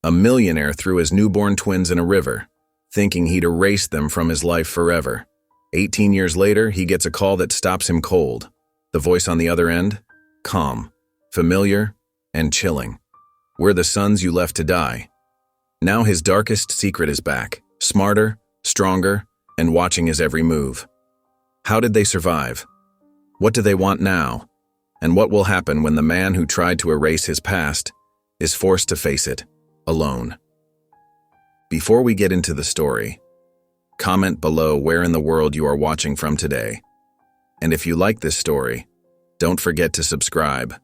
A millionaire threw his newborn twins in a river, thinking he'd erase them from his life forever. 18 years later, he gets a call that stops him cold. The voice on the other end? Calm, familiar, and chilling. We're the sons you left to die. Now his darkest secret is back, smarter, stronger, and watching his every move. How did they survive? What do they want now? And what will happen when the man who tried to erase his past is forced to face it, alone? Before we get into the story, comment below where in the world you are watching from today. And if you like this story, don't forget to subscribe.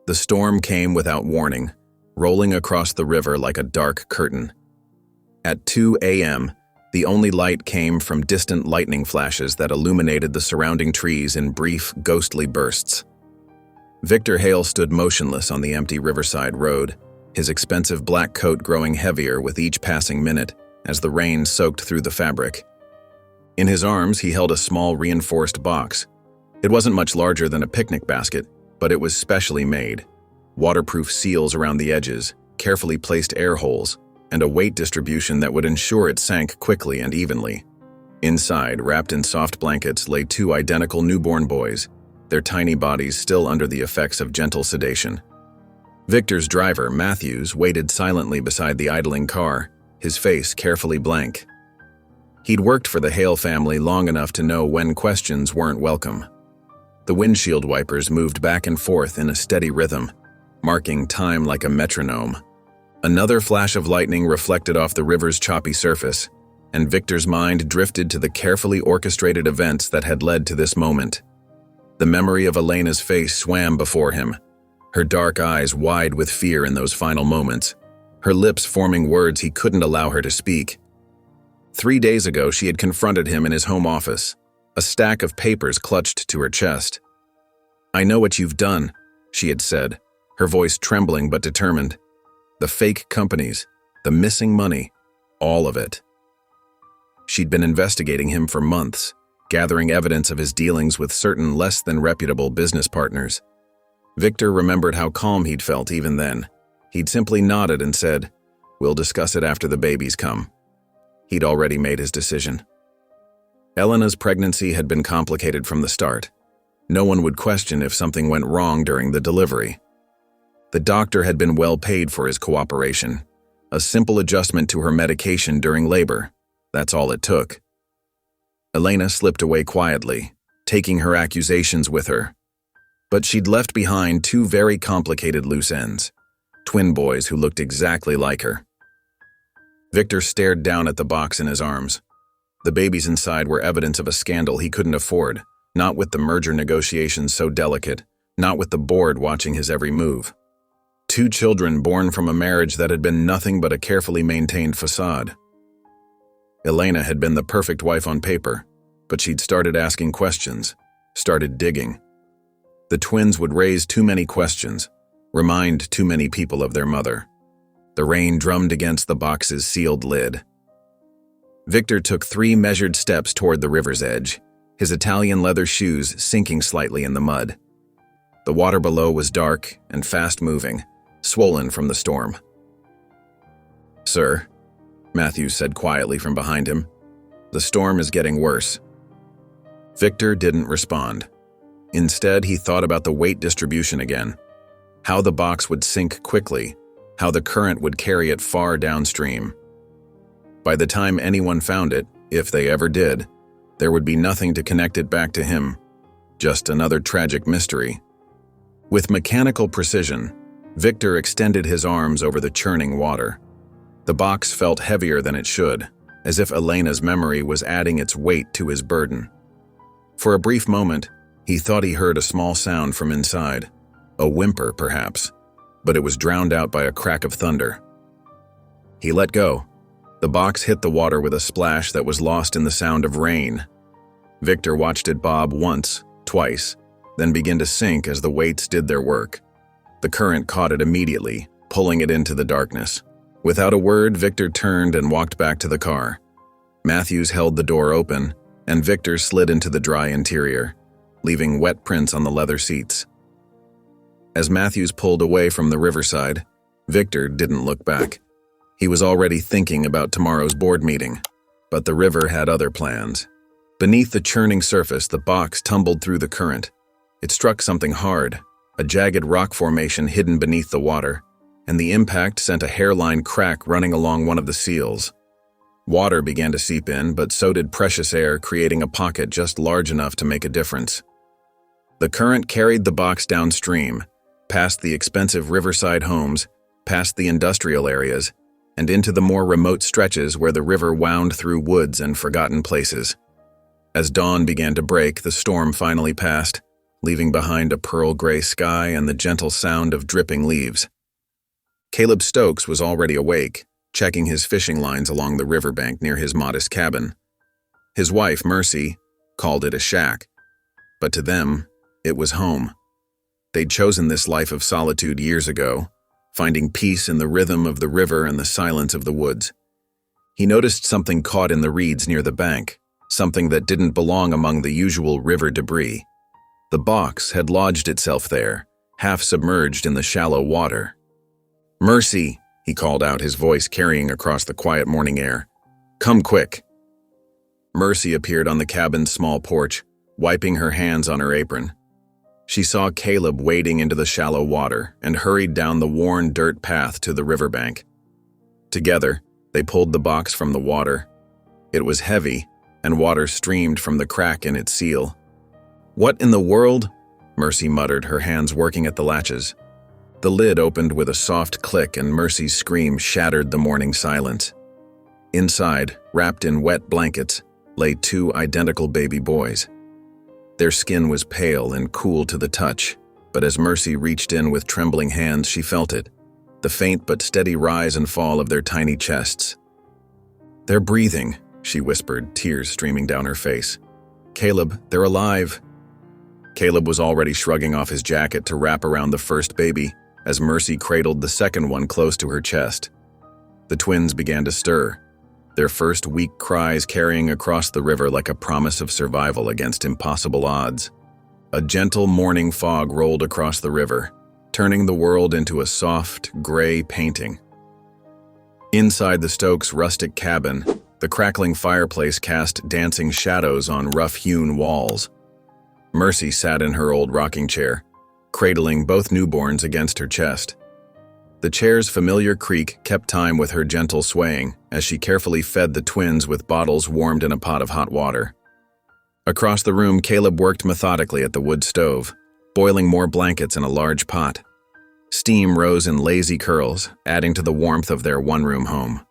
The storm came without warning, rolling across the river like a dark curtain. At 2 a.m., the only light came from distant lightning flashes that illuminated the surrounding trees in brief, ghostly bursts. Victor Hale stood motionless on the empty riverside road, his expensive black coat growing heavier with each passing minute as the rain soaked through the fabric. In his arms, he held a small reinforced box. It wasn't much larger than a picnic basket, but it was specially made. Waterproof seals around the edges, carefully placed air holes, and a weight distribution that would ensure it sank quickly and evenly. Inside, wrapped in soft blankets, lay two identical newborn boys, their tiny bodies still under the effects of gentle sedation. Victor's driver, Matthews, waited silently beside the idling car, his face carefully blank. He'd worked for the Hale family long enough to know when questions weren't welcome. The windshield wipers moved back and forth in a steady rhythm, marking time like a metronome. Another flash of lightning reflected off the river's choppy surface, and Victor's mind drifted to the carefully orchestrated events that had led to this moment. The memory of Elena's face swam before him, her dark eyes wide with fear in those final moments, her lips forming words he couldn't allow her to speak. 3 days ago, she had confronted him in his home office, a stack of papers clutched to her chest. "I know what you've done," she had said, her voice trembling but determined. The fake companies, the missing money, all of it. She'd been investigating him for months, gathering evidence of his dealings with certain less than reputable business partners. Victor remembered how calm he'd felt even then. He'd simply nodded and said, "We'll discuss it after the babies come." He'd already made his decision. Elena's pregnancy had been complicated from the start. No one would question if something went wrong during the delivery. The doctor had been well paid for his cooperation. A simple adjustment to her medication during labor. That's all it took. Elena slipped away quietly, taking her accusations with her. But she'd left behind two very complicated loose ends. Twin boys who looked exactly like her. Victor stared down at the box in his arms. The babies inside were evidence of a scandal he couldn't afford, not with the merger negotiations so delicate, not with the board watching his every move. 2 children born from a marriage that had been nothing but a carefully maintained facade. Elena had been the perfect wife on paper, but she'd started asking questions, started digging. The twins would raise too many questions, remind too many people of their mother. The rain drummed against the box's sealed lid. Victor took 3 measured steps toward the river's edge, his Italian leather shoes sinking slightly in the mud. The water below was dark and fast-moving, swollen from the storm. "Sir," Matthews said quietly from behind him, "the storm is getting worse." Victor didn't respond. Instead, he thought about the weight distribution again, how the box would sink quickly, how the current would carry it far downstream. By the time anyone found it, if they ever did, there would be nothing to connect it back to him, just another tragic mystery. With mechanical precision, Victor extended his arms over the churning water. The box felt heavier than it should, as if Elena's memory was adding its weight to his burden. For a brief moment, he thought he heard a small sound from inside, a whimper perhaps, but it was drowned out by a crack of thunder. He let go. The box hit the water with a splash that was lost in the sound of rain. Victor watched it bob once, twice, then begin to sink as the weights did their work. The current caught it immediately, pulling it into the darkness. Without a word, Victor turned and walked back to the car. Matthews held the door open, and Victor slid into the dry interior, leaving wet prints on the leather seats. As Matthews pulled away from the riverside, Victor didn't look back. He was already thinking about tomorrow's board meeting. But the river had other plans. Beneath the churning surface, the box tumbled through the current. It struck something hard, a jagged rock formation hidden beneath the water, and the impact sent a hairline crack running along one of the seals. Water began to seep in, but so did precious air, creating a pocket just large enough to make a difference. The current carried the box downstream, past the expensive riverside homes, past the industrial areas, and into the more remote stretches where the river wound through woods and forgotten places. As dawn began to break, the storm finally passed, leaving behind a pearl-gray sky and the gentle sound of dripping leaves. Caleb Stokes was already awake, checking his fishing lines along the riverbank near his modest cabin. His wife, Mercy, called it a shack, but to them, it was home. They'd chosen this life of solitude years ago, finding peace in the rhythm of the river and the silence of the woods. He noticed something caught in the reeds near the bank, something that didn't belong among the usual river debris. The box had lodged itself there, half submerged in the shallow water. "Mercy," he called out, his voice carrying across the quiet morning air. "Come quick." Mercy appeared on the cabin's small porch, wiping her hands on her apron. She saw Caleb wading into the shallow water and hurried down the worn dirt path to the riverbank. Together, they pulled the box from the water. It was heavy, and water streamed from the crack in its seal. "What in the world?" Mercy muttered, her hands working at the latches. The lid opened with a soft click, and Mercy's scream shattered the morning silence. Inside, wrapped in wet blankets, lay two identical baby boys. Their skin was pale and cool to the touch, but as Mercy reached in with trembling hands, she felt it, the faint but steady rise and fall of their tiny chests. "They're breathing," she whispered, tears streaming down her face. "Caleb, they're alive." Caleb was already shrugging off his jacket to wrap around the first baby as Mercy cradled the second one close to her chest. The twins began to stir, their first weak cries carrying across the river like a promise of survival against impossible odds. A gentle morning fog rolled across the river, turning the world into a soft, gray painting. Inside the Stokes' rustic cabin, the crackling fireplace cast dancing shadows on rough-hewn walls. Mercy sat in her old rocking chair, cradling both newborns against her chest. The chair's familiar creak kept time with her gentle swaying as she carefully fed the twins with bottles warmed in a pot of hot water. Across the room, Caleb worked methodically at the wood stove, boiling more blankets in a large pot. Steam rose in lazy curls, adding to the warmth of their one-room home.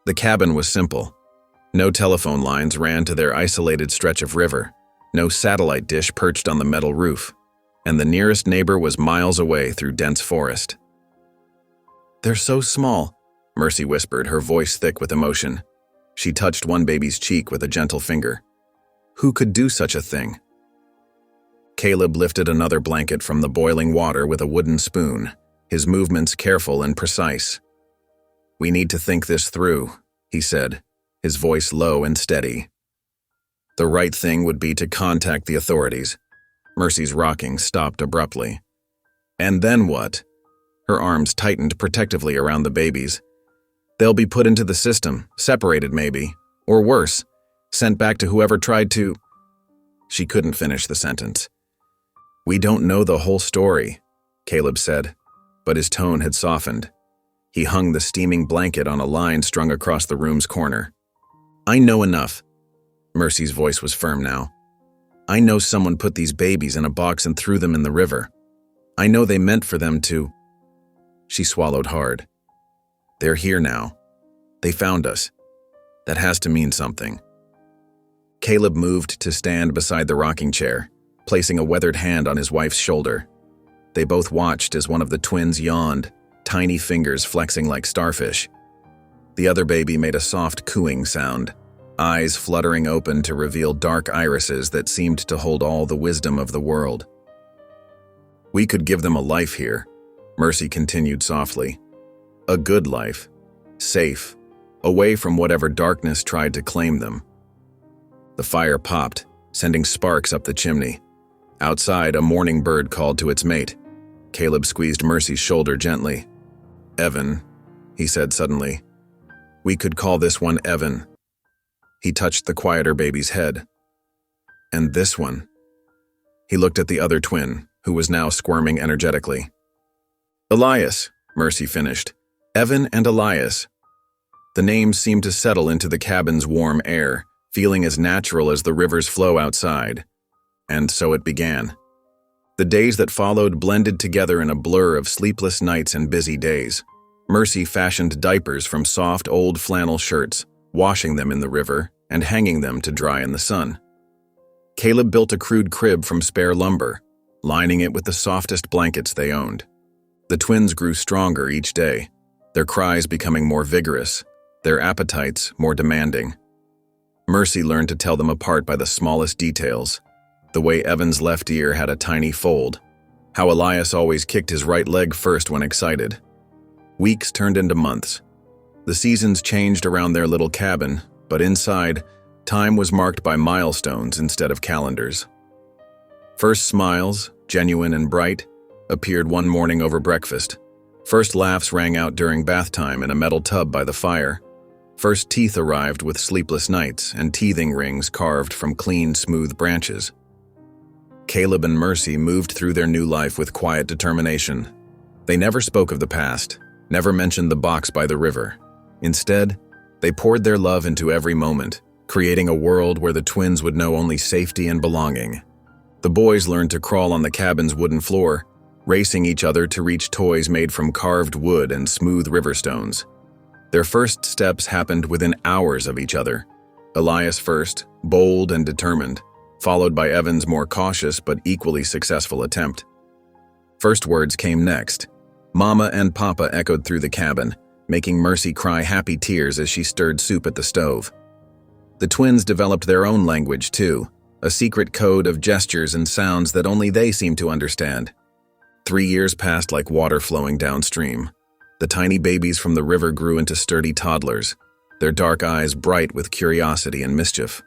The cabin was simple. No telephone lines ran to their isolated stretch of river, no satellite dish perched on the metal roof, and the nearest neighbor was miles away through dense forest. "They're so small," Mercy whispered, her voice thick with emotion. She touched one baby's cheek with a gentle finger. "Who could do such a thing?" Caleb lifted another blanket from the boiling water with a wooden spoon, his movements careful and precise. "We need to think this through," he said, his voice low and steady. The right thing would be to contact the authorities. Mercy's rocking stopped abruptly. "And then what?" Her arms tightened protectively around the babies. "They'll be put into the system, separated maybe, or worse, sent back to whoever tried to—" She couldn't finish the sentence. "We don't know the whole story," Caleb said, but his tone had softened. He hung the steaming blanket on a line strung across the room's corner. "I know enough." Mercy's voice was firm now. "I know someone put these babies in a box and threw them in the river. I know they meant for them to—" She swallowed hard. "They're here now. They found us. That has to mean something." Caleb moved to stand beside the rocking chair, placing a weathered hand on his wife's shoulder. They both watched as one of the twins yawned, tiny fingers flexing like starfish. The other baby made a soft cooing sound, eyes fluttering open to reveal dark irises that seemed to hold all the wisdom of the world. "We could give them a life here," Mercy continued softly. "A good life. Safe. Away from whatever darkness tried to claim them." The fire popped, sending sparks up the chimney. Outside, a morning bird called to its mate. Caleb squeezed Mercy's shoulder gently. Evan, he said suddenly. We could call this one Evan. He touched the quieter baby's head. And this one. He looked at the other twin, who was now squirming energetically. Elias, Mercy finished. Evan and Elias. The names seemed to settle into the cabin's warm air, feeling as natural as the river's flow outside. And so it began. The days that followed blended together in a blur of sleepless nights and busy days. Mercy fashioned diapers from soft old flannel shirts, washing them in the river and hanging them to dry in the sun. Caleb built a crude crib from spare lumber, lining it with the softest blankets they owned. The twins grew stronger each day, their cries becoming more vigorous, their appetites more demanding. Mercy learned to tell them apart by the smallest details. The way Evan's left ear had a tiny fold, how Elias always kicked his right leg first when excited. Weeks turned into months. The seasons changed around their little cabin, but inside, time was marked by milestones instead of calendars. First smiles, genuine and bright, appeared one morning over breakfast. First laughs rang out during bath time in a metal tub by the fire. First teeth arrived with sleepless nights and teething rings carved from clean, smooth branches. Caleb and Mercy moved through their new life with quiet determination. They never spoke of the past, never mentioned the box by the river. Instead, they poured their love into every moment, creating a world where the twins would know only safety and belonging. The boys learned to crawl on the cabin's wooden floor, racing each other to reach toys made from carved wood and smooth river stones. Their first steps happened within hours of each other. Elias first, bold and determined, followed by Evan's more cautious but equally successful attempt. First words came next. Mama and Papa echoed through the cabin, making Mercy cry happy tears as she stirred soup at the stove. The twins developed their own language too, a secret code of gestures and sounds that only they seemed to understand. 3 years passed like water flowing downstream. The tiny babies from the river grew into sturdy toddlers, their dark eyes bright with curiosity and mischief.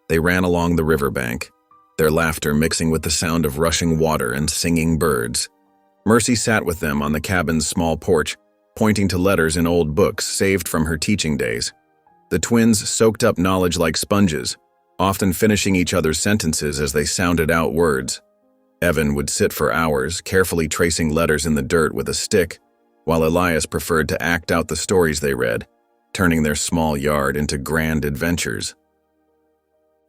They ran along the riverbank, their laughter mixing with the sound of rushing water and singing birds. Mercy sat with them on the cabin's small porch, pointing to letters in old books saved from her teaching days. The twins soaked up knowledge like sponges, often finishing each other's sentences as they sounded out words. Evan would sit for hours, carefully tracing letters in the dirt with a stick, while Elias preferred to act out the stories they read, turning their small yard into grand adventures.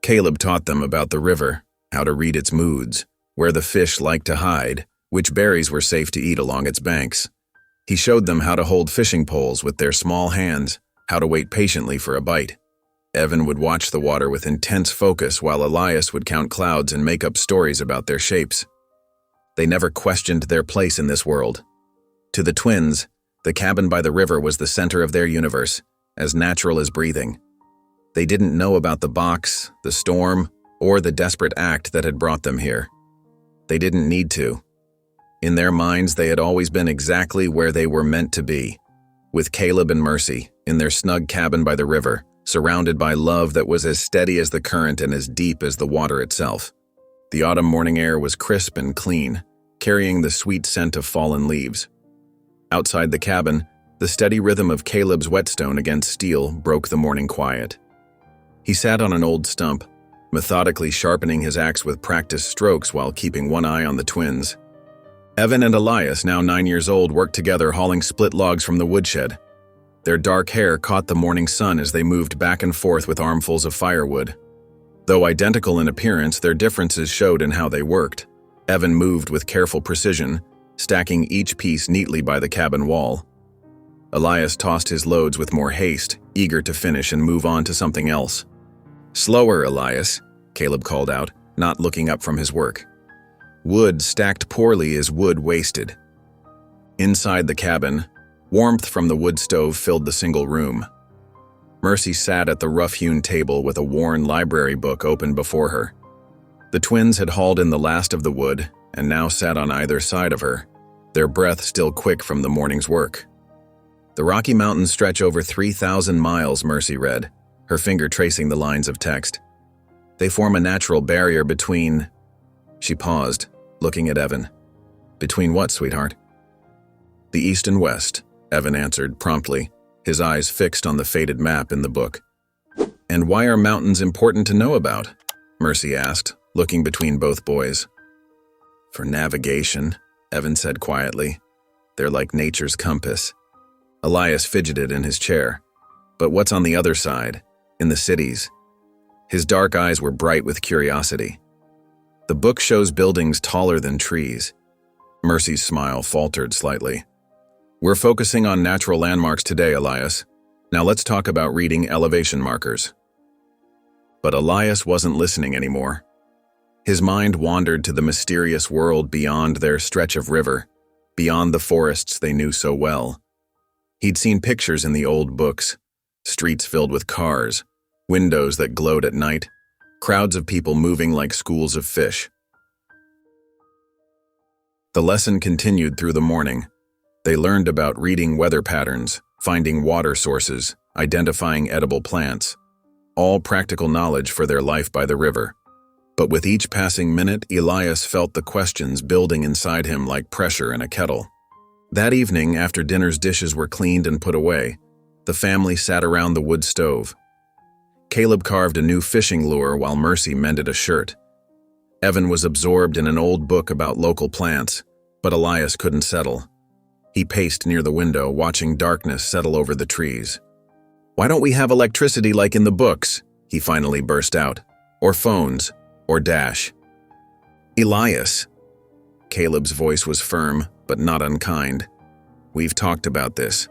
Caleb taught them about the river, how to read its moods, where the fish liked to hide, which berries were safe to eat along its banks. He showed them how to hold fishing poles with their small hands, how to wait patiently for a bite. Evan would watch the water with intense focus while Elias would count clouds and make up stories about their shapes. They never questioned their place in this world. To the twins, the cabin by the river was the center of their universe, as natural as breathing. They didn't know about the box, the storm, or the desperate act that had brought them here. They didn't need to. In their minds, they had always been exactly where they were meant to be, with Caleb and Mercy in their snug cabin by the river, surrounded by love that was as steady as the current and as deep as the water itself. The autumn morning air was crisp and clean, carrying the sweet scent of fallen leaves. Outside the cabin, the steady rhythm of Caleb's whetstone against steel broke the morning quiet. He sat on an old stump, methodically sharpening his axe with practiced strokes while keeping one eye on the twins. Evan and Elias, now 9 years old, worked together hauling split logs from the woodshed. Their dark hair caught the morning sun as they moved back and forth with armfuls of firewood. Though identical in appearance, their differences showed in how they worked. Evan moved with careful precision, stacking each piece neatly by the cabin wall. Elias tossed his loads with more haste, eager to finish and move on to something else. "Slower, Elias," Caleb called out, not looking up from his work. Wood stacked poorly is wood wasted. Inside the cabin, warmth from the wood stove filled the single room. Mercy sat at the rough-hewn table with a worn library book open before her. The twins had hauled in the last of the wood and now sat on either side of her, their breath still quick from the morning's work. "The Rocky Mountains stretch over 3,000 miles," Mercy read, her finger tracing the lines of text. "They form a natural barrier between—" She paused, looking at Evan. "Between what, sweetheart?" "The east and west," Evan answered promptly, his eyes fixed on the faded map in the book. And why are mountains important to know about? Mercy asked, looking between both boys. For navigation, Evan said quietly. They're like nature's compass. Elias fidgeted in his chair. But what's on the other side, in the cities? His dark eyes were bright with curiosity. The book shows buildings taller than trees. Mercy's smile faltered slightly. We're focusing on natural landmarks today, Elias. Now let's talk about reading elevation markers. But Elias wasn't listening anymore. His mind wandered to the mysterious world beyond their stretch of river, beyond the forests they knew so well. He'd seen pictures in the old books, streets filled with cars, windows that glowed at night, crowds of people moving like schools of fish. The lesson continued through the morning. They learned about reading weather patterns, finding water sources, identifying edible plants, all practical knowledge for their life by the river. But with each passing minute, Elias felt the questions building inside him like pressure in a kettle. That evening, after dinner's dishes were cleaned and put away, the family sat around the wood stove. Caleb carved a new fishing lure while Mercy mended a shirt. Evan was absorbed in an old book about local plants, but Elias couldn't settle. He paced near the window, watching darkness settle over the trees. Why don't we have electricity like in the books? He finally burst out. Or phones, or Dash. Elias. Caleb's voice was firm, but not unkind. We've talked about this.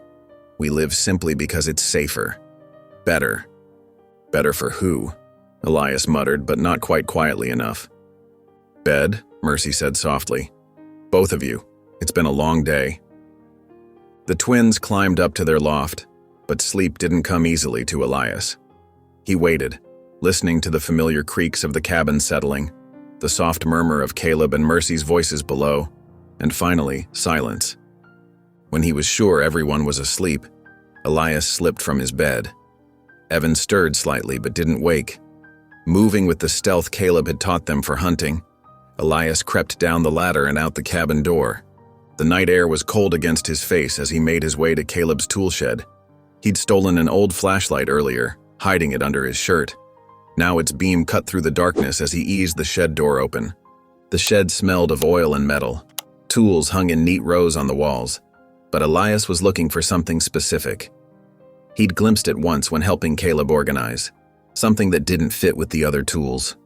We live simply because it's safer. Better. Better for who? Elias muttered, but not quite quietly enough. Bed, Mercy said softly. Both of you. It's been a long day. The twins climbed up to their loft, but sleep didn't come easily to Elias. He waited, listening to the familiar creaks of the cabin settling, the soft murmur of Caleb and Mercy's voices below, and finally, silence. When he was sure everyone was asleep, Elias slipped from his bed. Evan stirred slightly but didn't wake. Moving with the stealth Caleb had taught them for hunting, Elias crept down the ladder and out the cabin door. The night air was cold against his face as he made his way to Caleb's tool shed. He'd stolen an old flashlight earlier, hiding it under his shirt. Now its beam cut through the darkness as he eased the shed door open. The shed smelled of oil and metal. Tools hung in neat rows on the walls. But Elias was looking for something specific. He'd glimpsed it once when helping Caleb organize, something that didn't fit with the other tools.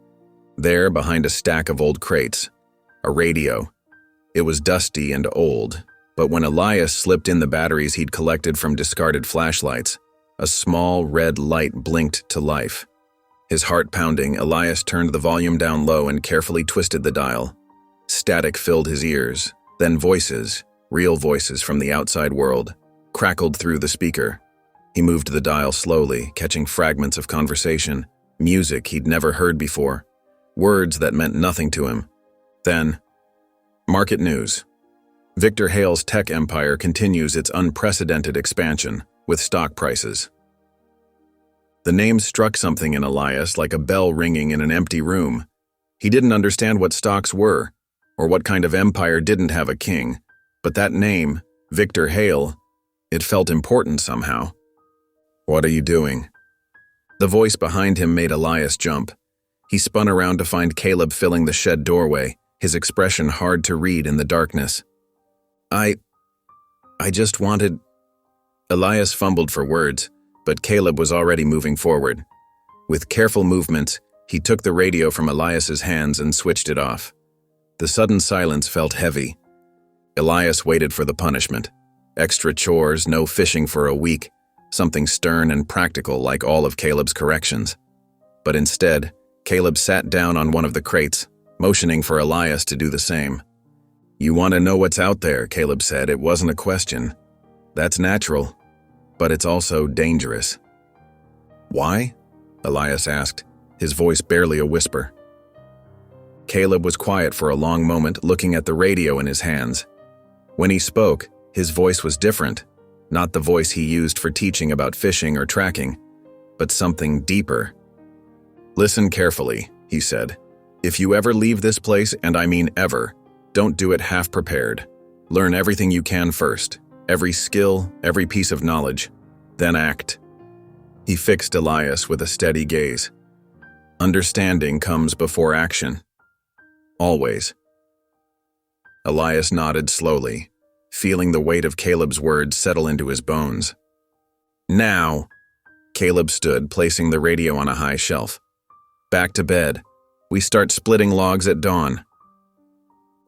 There, behind a stack of old crates, a radio. It was dusty and old, but when Elias slipped in the batteries he'd collected from discarded flashlights, a small red light blinked to life. His heart pounding, Elias turned the volume down low and carefully twisted the dial. Static filled his ears, then voices, real voices from the outside world, crackled through the speaker. He moved the dial slowly, catching fragments of conversation, music he'd never heard before, words that meant nothing to him. Then, market news. Victor Hale's tech empire continues its unprecedented expansion, with stock prices. The name struck something in Elias like a bell ringing in an empty room. He didn't understand what stocks were, or what kind of empire didn't have a king, but that name, Victor Hale, it felt important somehow. What are you doing? The voice behind him made Elias jump. He spun around to find Caleb filling the shed doorway, his expression hard to read in the darkness. I just wanted... Elias fumbled for words, but Caleb was already moving forward. With careful movements, he took the radio from Elias's hands and switched it off. The sudden silence felt heavy. Elias waited for the punishment. Extra chores, no fishing for a week, something stern and practical like all of Caleb's corrections. But instead, Caleb sat down on one of the crates, motioning for Elias to do the same. You want to know what's out there, Caleb said. It wasn't a question. That's natural, but it's also dangerous. Why? Elias asked, his voice barely a whisper. Caleb was quiet for a long moment, looking at the radio in his hands. When he spoke, his voice was different, not the voice he used for teaching about fishing or tracking, but something deeper. Listen carefully, he said. If you ever leave this place, and I mean ever, don't do it half prepared. Learn everything you can first. every skill, every piece of knowledge, then act. He fixed Elias with a steady gaze. Understanding comes before action. Always. Elias nodded slowly, feeling the weight of Caleb's words settle into his bones. Now, Caleb stood, placing the radio on a high shelf. Back to bed. We start splitting logs at dawn.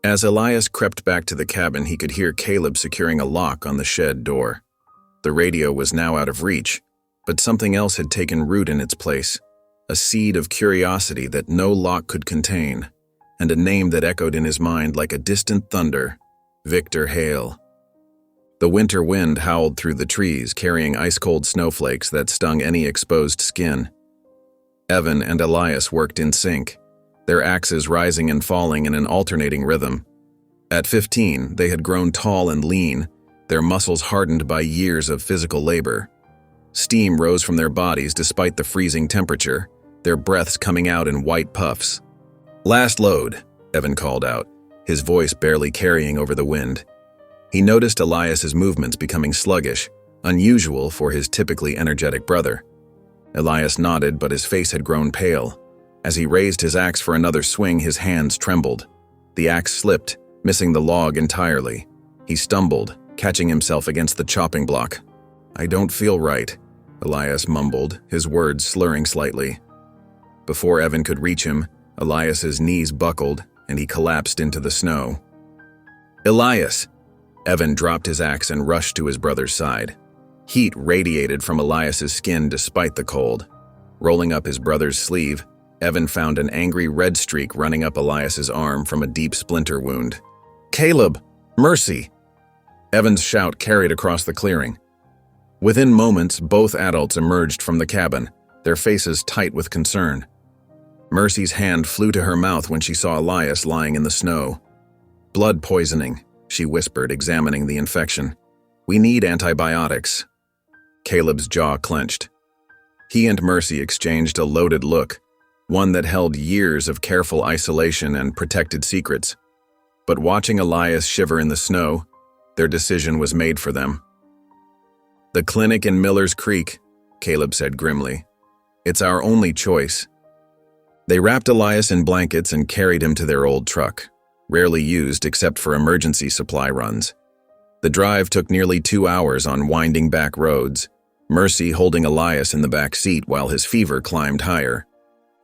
As Elias crept back to the cabin, he could hear Caleb securing a lock on the shed door. The radio was now out of reach, but something else had taken root in its place, a seed of curiosity that no lock could contain, and a name that echoed in his mind like a distant thunder, Victor Hale. The winter wind howled through the trees, carrying ice-cold snowflakes that stung any exposed skin. Evan and Elias worked in sync, their axes rising and falling in an alternating rhythm. At 15, they had grown tall and lean, their muscles hardened by years of physical labor. Steam rose from their bodies despite the freezing temperature, their breaths coming out in white puffs. "Last load," Evan called out, his voice barely carrying over the wind. He noticed Elias's movements becoming sluggish, unusual for his typically energetic brother. Elias nodded, but his face had grown pale. As he raised his axe for another swing, his hands trembled. The axe slipped, missing the log entirely. He stumbled, catching himself against the chopping block. "I don't feel right," Elias mumbled, his words slurring slightly. Before Evan could reach him, Elias's knees buckled, and he collapsed into the snow. "Elias!" Evan dropped his axe and rushed to his brother's side. Heat radiated from Elias's skin despite the cold. Rolling up his brother's sleeve, Evan found an angry red streak running up Elias's arm from a deep splinter wound. "Caleb! Mercy!" Evan's shout carried across the clearing. Within moments, both adults emerged from the cabin, their faces tight with concern. Mercy's hand flew to her mouth when she saw Elias lying in the snow. "Blood poisoning," she whispered, examining the infection. "We need antibiotics." Caleb's jaw clenched. He and Mercy exchanged a loaded look, one that held years of careful isolation and protected secrets. But watching Elias shiver in the snow, their decision was made for them. "The clinic in Miller's Creek," Caleb said grimly. "It's our only choice." They wrapped Elias in blankets and carried him to their old truck, rarely used except for emergency supply runs. The drive took nearly 2 hours on winding back roads, Mercy holding Elias in the back seat while his fever climbed higher.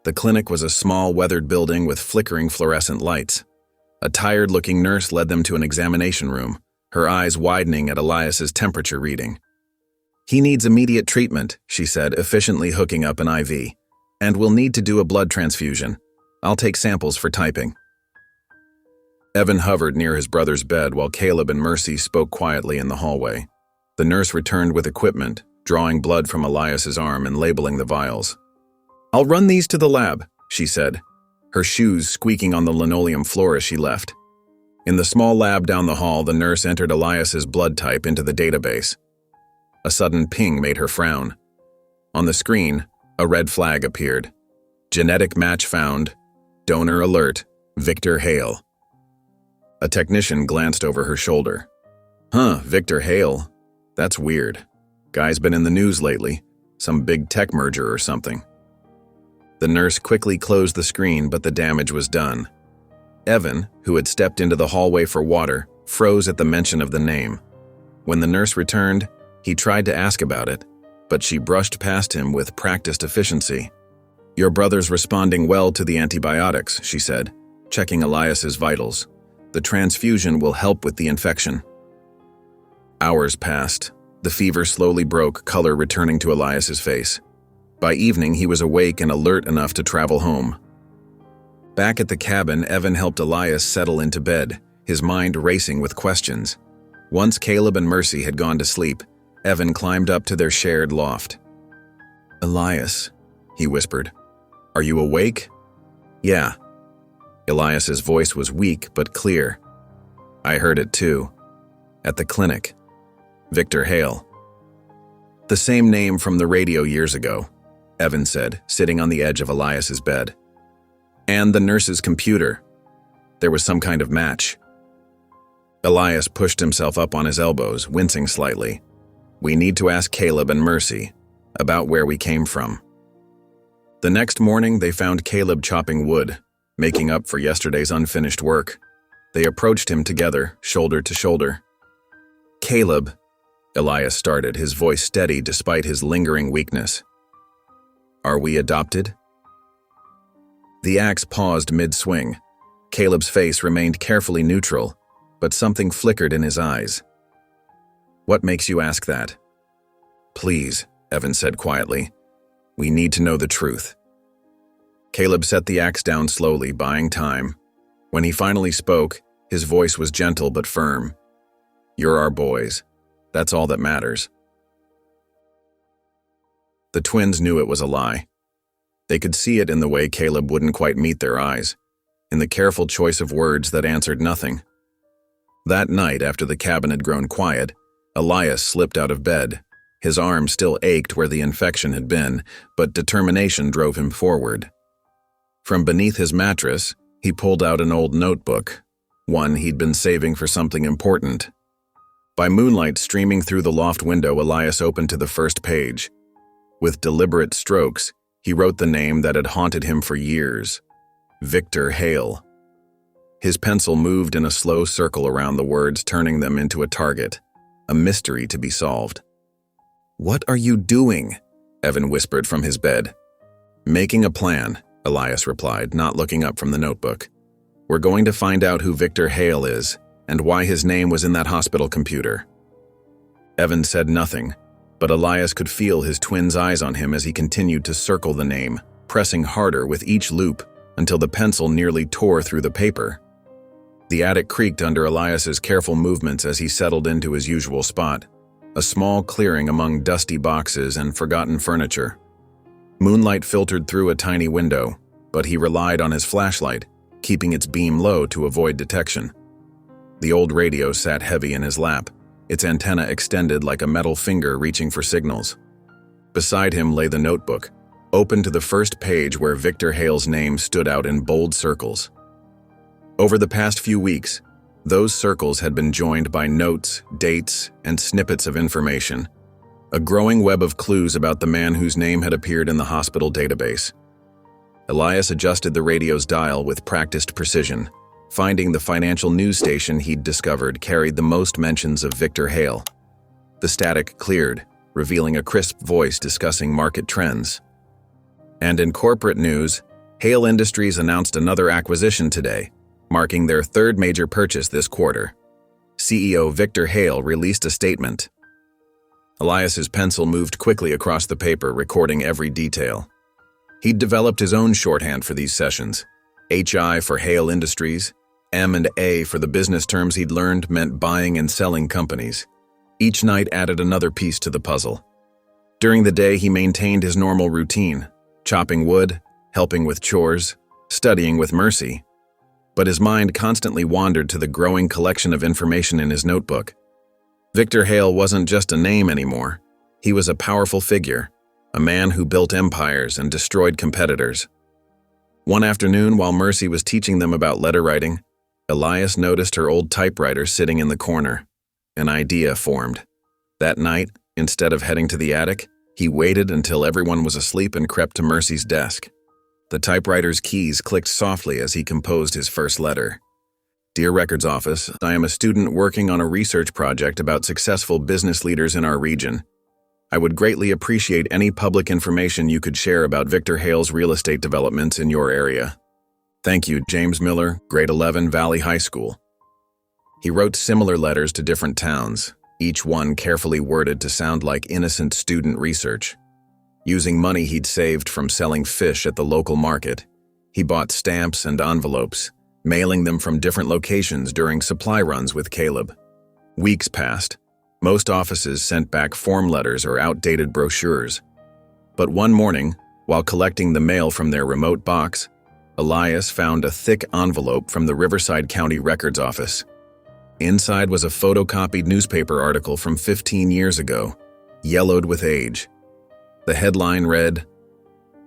The clinic was a small, weathered building with flickering fluorescent lights. A tired-looking nurse led them to an examination room, her eyes widening at Elias's temperature reading. "He needs immediate treatment," she said, efficiently hooking up an IV. "And we'll need to do a blood transfusion. I'll take samples for typing." Evan hovered near his brother's bed while Caleb and Mercy spoke quietly in the hallway. The nurse returned with equipment, drawing blood from Elias's arm and labeling the vials. "I'll run these to the lab," she said, her shoes squeaking on the linoleum floor as she left. In the small lab down the hall, the nurse entered Elias's blood type into the database. A sudden ping made her frown. On the screen, a red flag appeared. "Genetic match found. Donor alert. Victor Hale." A technician glanced over her shoulder. Victor Hale. That's weird. Guy's been in the news lately. Some big tech merger or something." The nurse quickly closed the screen, but the damage was done. Evan, who had stepped into the hallway for water, froze at the mention of the name. When the nurse returned, he tried to ask about it, but she brushed past him with practiced efficiency. "Your brother's responding well to the antibiotics," she said, checking Elias's vitals. "The transfusion will help with the infection." Hours passed. The fever slowly broke, color returning to Elias's face. By evening, he was awake and alert enough to travel home. Back at the cabin, Evan helped Elias settle into bed, his mind racing with questions. Once Caleb and Mercy had gone to sleep, Evan climbed up to their shared loft. "Elias," he whispered, "are you awake?" "Yeah." Elias's voice was weak but clear. "I heard it too. At the clinic. Victor Hale." "The same name from the radio years ago," Evan said, sitting on the edge of Elias's bed. "And the nurse's computer. There was some kind of match." Elias pushed himself up on his elbows, wincing slightly. We need to ask Caleb and Mercy about where we came from. The next morning, they found Caleb chopping wood, making up for yesterday's unfinished work. They approached him together, shoulder to shoulder. Caleb, Elias started, his voice steady despite his lingering weakness. Are we adopted? The axe paused mid-swing. Caleb's face remained carefully neutral, but something flickered in his eyes. What makes you ask that? Please, Evan said quietly. We need to know the truth. Caleb set the axe down slowly, buying time. When he finally spoke, his voice was gentle but firm. You're our boys. That's all that matters. The twins knew it was a lie. They could see it in the way Caleb wouldn't quite meet their eyes, in the careful choice of words that answered nothing. That night, after the cabin had grown quiet, Elias slipped out of bed. His arm still ached where the infection had been, but determination drove him forward. From beneath his mattress, he pulled out an old notebook, one he'd been saving for something important. By moonlight streaming through the loft window, Elias opened to the first page. With deliberate strokes, he wrote the name that had haunted him for years, Victor Hale. His pencil moved in a slow circle around the words, turning them into a target, a mystery to be solved. What are you doing? Evan whispered from his bed. Making a plan, Elias replied, not looking up from the notebook. We're going to find out who Victor Hale is and why his name was in that hospital computer. Evan said nothing, but Elias could feel his twin's eyes on him as he continued to circle the name, pressing harder with each loop until the pencil nearly tore through the paper. The attic creaked under Elias's careful movements as he settled into his usual spot, a small clearing among dusty boxes and forgotten furniture. Moonlight filtered through a tiny window, but he relied on his flashlight, keeping its beam low to avoid detection. The old radio sat heavy in his lap, its antenna extended like a metal finger reaching for signals. Beside him lay the notebook, open to the first page where Victor Hale's name stood out in bold circles. Over the past few weeks, those circles had been joined by notes, dates, and snippets of information, a growing web of clues about the man whose name had appeared in the hospital database. Elias adjusted the radio's dial with practiced precision, finding the financial news station he'd discovered carried the most mentions of Victor Hale. The static cleared, revealing a crisp voice discussing market trends. And in corporate news, Hale Industries announced another acquisition today, marking their third major purchase this quarter. CEO Victor Hale released a statement. Elias's pencil moved quickly across the paper, recording every detail. He'd developed his own shorthand for these sessions, HI for Hale Industries, M&A for the business terms he'd learned meant buying and selling companies. Each night added another piece to the puzzle. During the day, he maintained his normal routine, chopping wood, helping with chores, studying with Mercy. But his mind constantly wandered to the growing collection of information in his notebook. Victor Hale wasn't just a name anymore. He was a powerful figure, a man who built empires and destroyed competitors. One afternoon, while Mercy was teaching them about letter writing, Elias noticed her old typewriter sitting in the corner. An idea formed. That night, instead of heading to the attic, he waited until everyone was asleep and crept to Mercy's desk. The typewriter's keys clicked softly as he composed his first letter. Dear Records Office, I am a student working on a research project about successful business leaders in our region. I would greatly appreciate any public information you could share about Victor Hale's real estate developments in your area. Thank you, James Miller, Grade 11, Valley High School. He wrote similar letters to different towns, each one carefully worded to sound like innocent student research. Using money he'd saved from selling fish at the local market, he bought stamps and envelopes, mailing them from different locations during supply runs with Caleb. Weeks passed. Most offices sent back form letters or outdated brochures. But one morning, while collecting the mail from their remote box, Elias found a thick envelope from the Riverside County Records Office. Inside was a photocopied newspaper article from 15 years ago, yellowed with age. The headline read,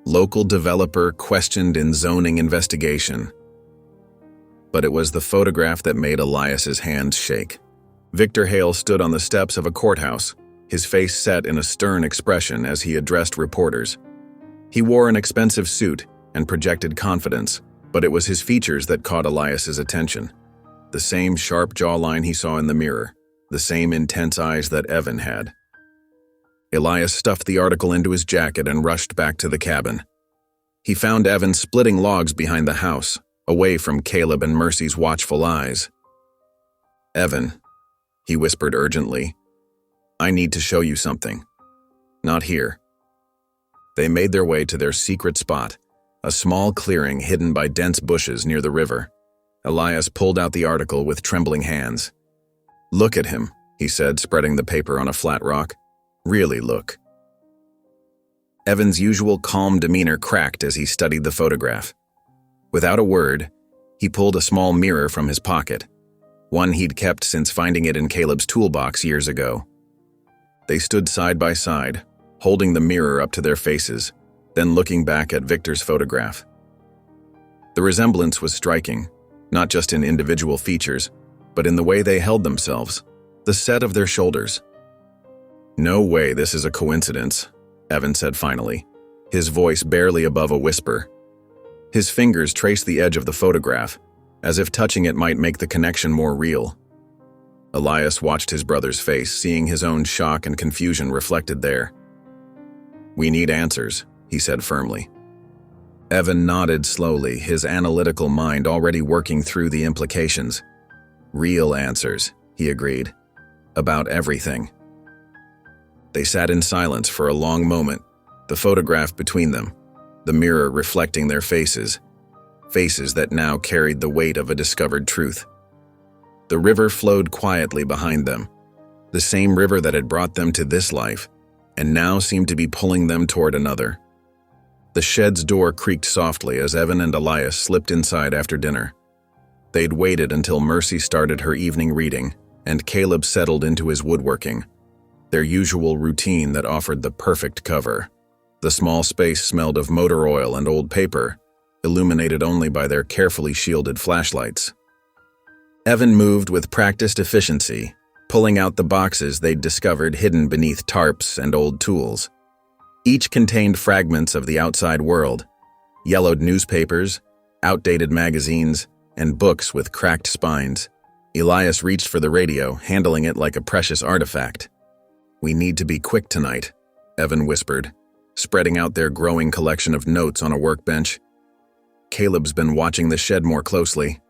"Local developer questioned in zoning investigation." But it was the photograph that made Elias's hands shake. Victor Hale stood on the steps of a courthouse, his face set in a stern expression as he addressed reporters. He wore an expensive suit and projected confidence, but it was his features that caught Elias's attention. The same sharp jawline he saw in the mirror, the same intense eyes that Evan had. Elias stuffed the article into his jacket and rushed back to the cabin. He found Evan splitting logs behind the house, away from Caleb and Mercy's watchful eyes. "Evan," he whispered urgently, "I need to show you something. Not here." They made their way to their secret spot, a small clearing hidden by dense bushes near the river. Elias pulled out the article with trembling hands. "Look at him," he said, spreading the paper on a flat rock. "Really look." Evan's usual calm demeanor cracked as he studied the photograph. Without a word, he pulled a small mirror from his pocket, one he'd kept since finding it in Caleb's toolbox years ago. They stood side by side, holding the mirror up to their faces, then looking back at Victor's photograph. The resemblance was striking, not just in individual features, but in the way they held themselves, the set of their shoulders. "No way this is a coincidence," Evan said finally, his voice barely above a whisper. His fingers traced the edge of the photograph, as if touching it might make the connection more real. Elias watched his brother's face, seeing his own shock and confusion reflected there. "We need answers," he said firmly. Evan nodded slowly, his analytical mind already working through the implications. "Real answers," he agreed. "About everything." They sat in silence for a long moment, the photograph between them, the mirror reflecting their faces that now carried the weight of a discovered truth. The river flowed quietly behind them, the same river that had brought them to this life, and now seemed to be pulling them toward another. The shed's door creaked softly as Evan and Elias slipped inside after dinner. They'd waited until Mercy started her evening reading, and Caleb settled into his woodworking, their usual routine that offered the perfect cover. The small space smelled of motor oil and old paper, illuminated only by their carefully shielded flashlights. Evan moved with practiced efficiency, pulling out the boxes they'd discovered hidden beneath tarps and old tools. Each contained fragments of the outside world, yellowed newspapers, outdated magazines, and books with cracked spines. Elias reached for the radio, handling it like a precious artifact. "We need to be quick tonight," Evan whispered, spreading out their growing collection of notes on a workbench. "Caleb's been watching the shed more closely."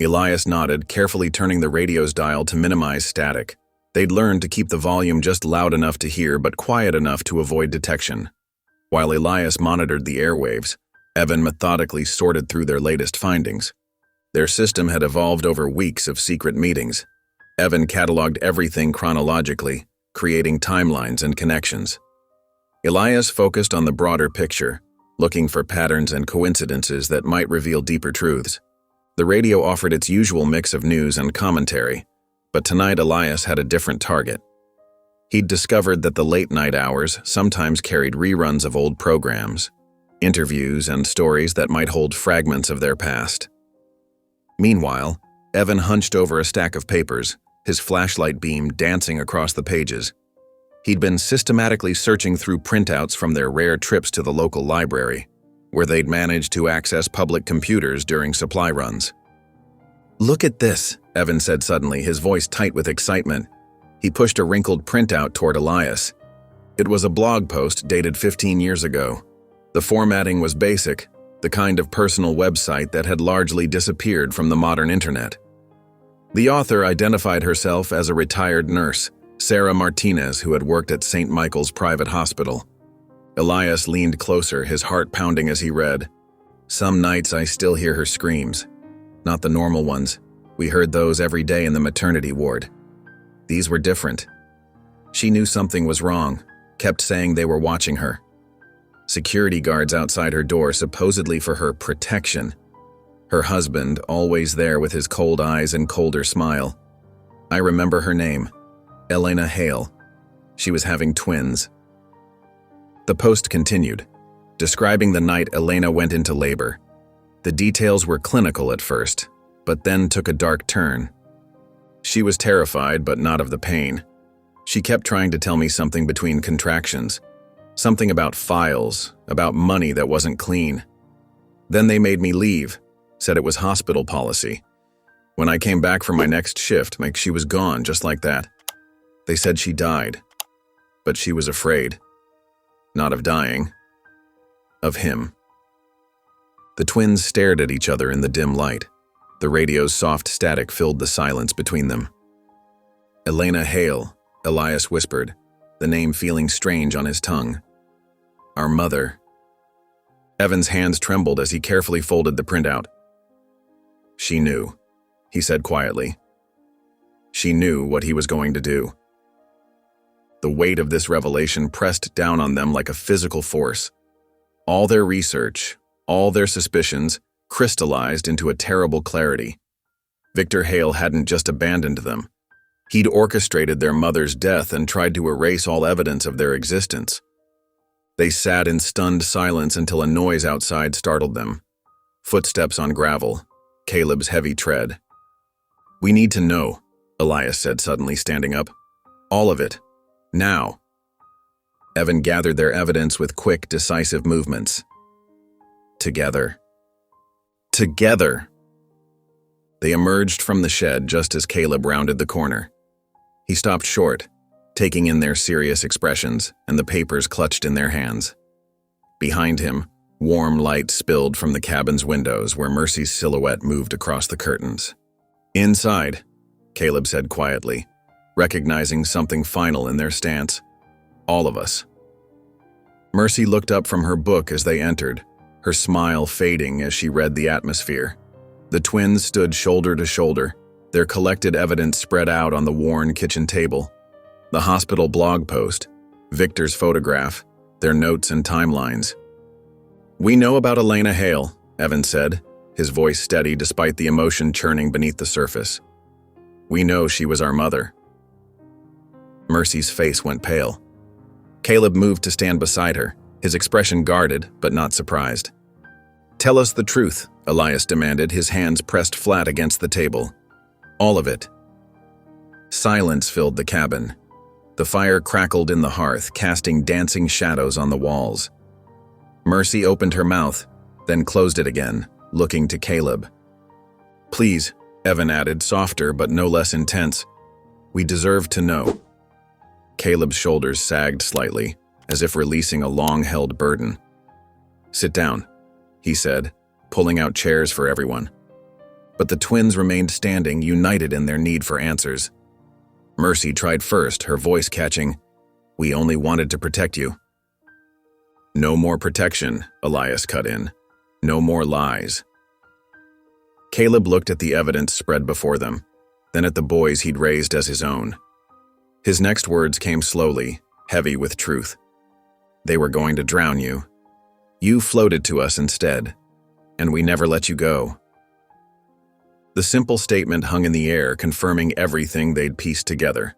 Elias nodded, carefully turning the radio's dial to minimize static. They'd learned to keep the volume just loud enough to hear but quiet enough to avoid detection. While Elias monitored the airwaves, Evan methodically sorted through their latest findings. Their system had evolved over weeks of secret meetings. Evan cataloged everything chronologically, creating timelines and connections. Elias focused on the broader picture, looking for patterns and coincidences that might reveal deeper truths. The radio offered its usual mix of news and commentary, but tonight Elias had a different target. He'd discovered that the late-night hours sometimes carried reruns of old programs, interviews, and stories that might hold fragments of their past. Meanwhile, Evan hunched over a stack of papers, his flashlight beam dancing across the pages. He'd been systematically searching through printouts from their rare trips to the local library, where they'd managed to access public computers during supply runs. "Look at this," Evan said suddenly, his voice tight with excitement. He pushed a wrinkled printout toward Elias. It was a blog post dated 15 years ago. The formatting was basic, the kind of personal website that had largely disappeared from the modern internet. The author identified herself as a retired nurse, Sarah Martinez, who had worked at St. Michael's Private Hospital. Elias leaned closer, his heart pounding as he read. "Some nights I still hear her screams. Not the normal ones. We heard those every day in the maternity ward. These were different. She knew something was wrong, kept saying they were watching her. Security guards outside her door, supposedly for her protection. Her husband, always there with his cold eyes and colder smile. I remember her name, Elena Hale. She was having twins." The post continued, describing the night Elena went into labor. The details were clinical at first, but then took a dark turn. She was terrified, but not of the pain. She kept trying to tell me something between contractions, something about files, about money that wasn't clean. Then they made me leave, said it was hospital policy. When I came back from my next shift, she was gone just like that. They said she died, but she was afraid. Not of dying, of him. The twins stared at each other in the dim light. The radio's soft static filled the silence between them. Elena Hale, Elias whispered, the name feeling strange on his tongue. Our mother. Evan's hands trembled as he carefully folded the printout. She knew, he said quietly. She knew what he was going to do. The weight of this revelation pressed down on them like a physical force. All their research, all their suspicions, crystallized into a terrible clarity. Victor Hale hadn't just abandoned them. He'd orchestrated their mother's death and tried to erase all evidence of their existence. They sat in stunned silence until a noise outside startled them. Footsteps on gravel, Caleb's heavy tread. We need to know, Elias said suddenly, standing up. All of it. Now. Evan gathered their evidence with quick, decisive movements. Together. Together! They emerged from the shed just as Caleb rounded the corner. He stopped short, taking in their serious expressions and the papers clutched in their hands. Behind him, warm light spilled from the cabin's windows where Mercy's silhouette moved across the curtains. Inside, Caleb said quietly, recognizing something final in their stance. All of us. Mercy looked up from her book as they entered, her smile fading as she read the atmosphere. The twins stood shoulder to shoulder, their collected evidence spread out on the worn kitchen table. The hospital blog post, Victor's photograph, their notes and timelines. We know about Elena Hale, Evan said, his voice steady despite the emotion churning beneath the surface. We know she was our mother. Mercy's face went pale. Caleb moved to stand beside her, his expression guarded but not surprised. Tell us the truth, Elias demanded, his hands pressed flat against the table. All of it. Silence filled the cabin. The fire crackled in the hearth, casting dancing shadows on the walls. Mercy opened her mouth, then closed it again, looking to Caleb. Please, Evan added, softer but no less intense. We deserve to know. Caleb's shoulders sagged slightly, as if releasing a long-held burden. Sit down, he said, pulling out chairs for everyone. But the twins remained standing, united in their need for answers. Mercy tried first, her voice catching, We only wanted to protect you. No more protection, Elias cut in. No more lies. Caleb looked at the evidence spread before them, then at the boys he'd raised as his own. His next words came slowly, heavy with truth. They were going to drown you. You floated to us instead, and we never let you go. The simple statement hung in the air, confirming everything they'd pieced together.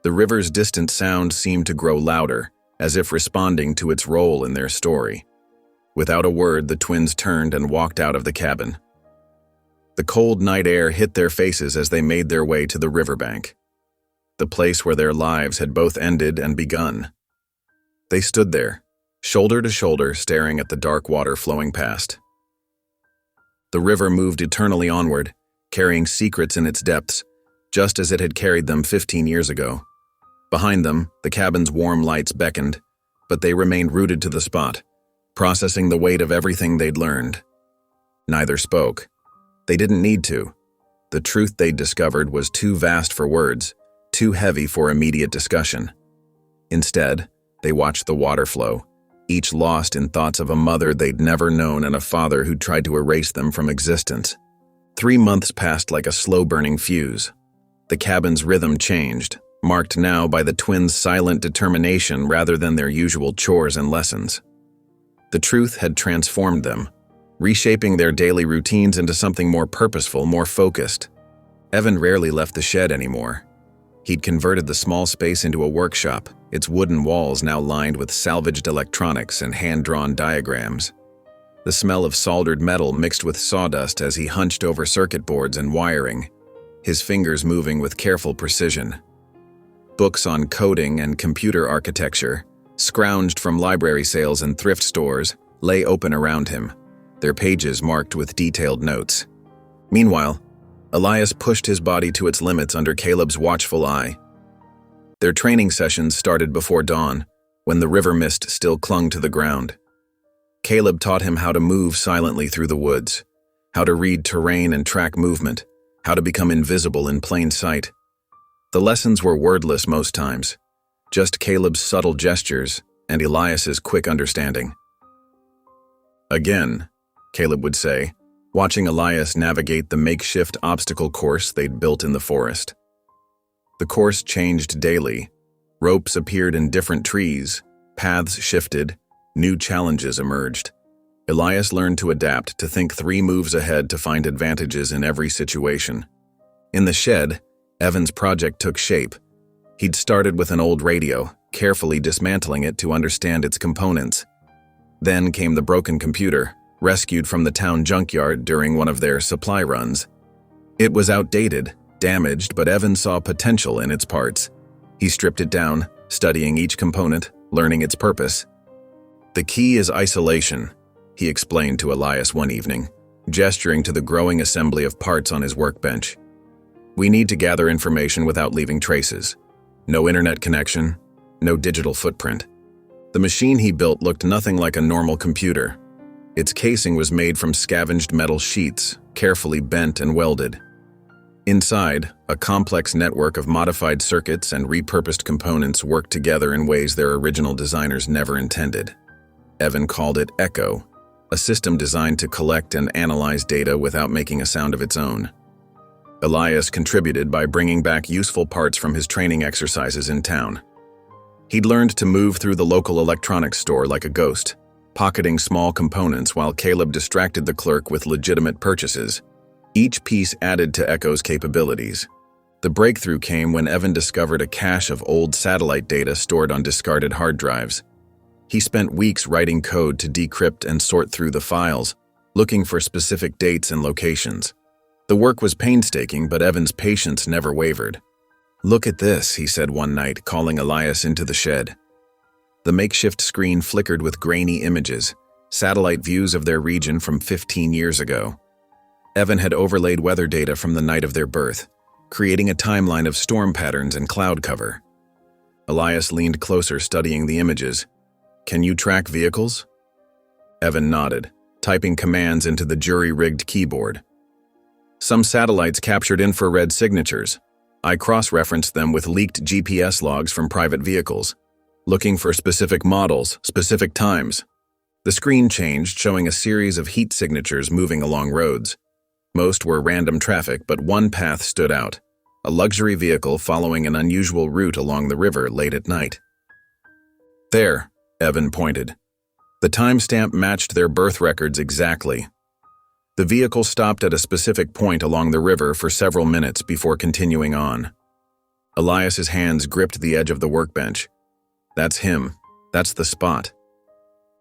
The river's distant sound seemed to grow louder, as if responding to its role in their story. Without a word, the twins turned and walked out of the cabin. The cold night air hit their faces as they made their way to the riverbank, the place where their lives had both ended and begun. They stood there, shoulder to shoulder, staring at the dark water flowing past. The river moved eternally onward, carrying secrets in its depths, just as it had carried them 15 years ago. Behind them, the cabin's warm lights beckoned, but they remained rooted to the spot, processing the weight of everything they'd learned. Neither spoke. They didn't need to. The truth they'd discovered was too vast for words, too heavy for immediate discussion. Instead, they watched the water flow, each lost in thoughts of a mother they'd never known and a father who'd tried to erase them from existence. 3 months passed like a slow-burning fuse. The cabin's rhythm changed, marked now by the twins' silent determination rather than their usual chores and lessons. The truth had transformed them, reshaping their daily routines into something more purposeful, more focused. Evan rarely left the shed anymore. He'd converted the small space into a workshop, its wooden walls now lined with salvaged electronics and hand-drawn diagrams. the smell of soldered metal mixed with sawdust as he hunched over circuit boards and wiring, his fingers moving with careful precision. Books on coding and computer architecture, scrounged from library sales and thrift stores, lay open around him, their pages marked with detailed notes. Meanwhile, Elias pushed his body to its limits under Caleb's watchful eye. Their training sessions started before dawn, when the river mist still clung to the ground. Caleb taught him how to move silently through the woods, how to read terrain and track movement, how to become invisible in plain sight. The lessons were wordless most times, just Caleb's subtle gestures and Elias's quick understanding. "Again," Caleb would say, watching Elias navigate the makeshift obstacle course they'd built in the forest. The course changed daily. Ropes appeared in different trees, paths shifted, new challenges emerged. Elias learned to adapt, to think 3 moves ahead to find advantages in every situation. In the shed, Evan's project took shape. He'd started with an old radio, carefully dismantling it to understand its components. Then came the broken computer, rescued from the town junkyard during one of their supply runs. It was outdated, damaged, but Evan saw potential in its parts. He stripped it down, studying each component, learning its purpose. "The key is isolation," he explained to Elias one evening, gesturing to the growing assembly of parts on his workbench. "We need to gather information without leaving traces. No internet connection, no digital footprint." The machine he built looked nothing like a normal computer. Its casing was made from scavenged metal sheets, carefully bent and welded. Inside, a complex network of modified circuits and repurposed components worked together in ways their original designers never intended. Evan called it Echo, a system designed to collect and analyze data without making a sound of its own. Elias contributed by bringing back useful parts from his training exercises in town. He'd learned to move through the local electronics store like a ghost, pocketing small components while Caleb distracted the clerk with legitimate purchases. Each piece added to Echo's capabilities. The breakthrough came when Evan discovered a cache of old satellite data stored on discarded hard drives. He spent weeks writing code to decrypt and sort through the files, looking for specific dates and locations. The work was painstaking, but Evan's patience never wavered. "Look at this," he said one night, calling Elias into the shed. The makeshift screen flickered with grainy images, satellite views of their region from 15 years ago. Evan had overlaid weather data from the night of their birth, creating a timeline of storm patterns and cloud cover. Elias leaned closer, studying the images. "Can you track vehicles?" Evan nodded, typing commands into the jury-rigged keyboard. "Some satellites captured infrared signatures. I cross-referenced them with leaked GPS logs from private vehicles, looking for specific models, specific times." The screen changed, showing a series of heat signatures moving along roads. Most were random traffic, but one path stood out, a luxury vehicle following an unusual route along the river late at night. "There," Evan pointed. The timestamp matched their birth records exactly. The vehicle stopped at a specific point along the river for several minutes before continuing on. Elias's hands gripped the edge of the workbench. "That's him. That's the spot."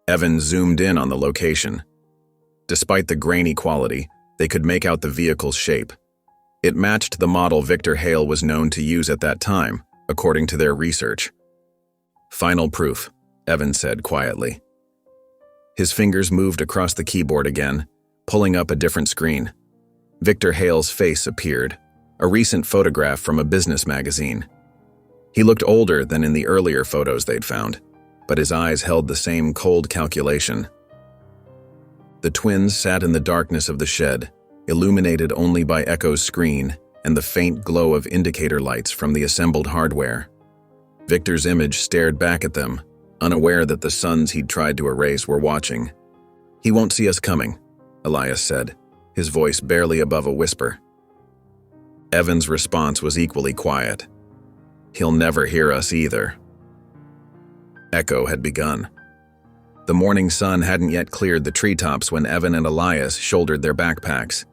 Evan zoomed in on the location. Despite the grainy quality, they could make out the vehicle's shape. It matched the model Victor Hale was known to use at that time, according to their research. "Final proof," Evan said quietly. His fingers moved across the keyboard again, pulling up a different screen. Victor Hale's face appeared, a recent photograph from a business magazine. He looked older than in the earlier photos they'd found, but his eyes held the same cold calculation. The twins sat in the darkness of the shed, illuminated only by Echo's screen and the faint glow of indicator lights from the assembled hardware. Victor's image stared back at them, unaware that the sons he'd tried to erase were watching. "He won't see us coming," Elias said, his voice barely above a whisper. Evan's response was equally quiet. "He'll never hear us either." Echo had begun. The morning sun hadn't yet cleared the treetops when Evan and Elias shouldered their backpacks.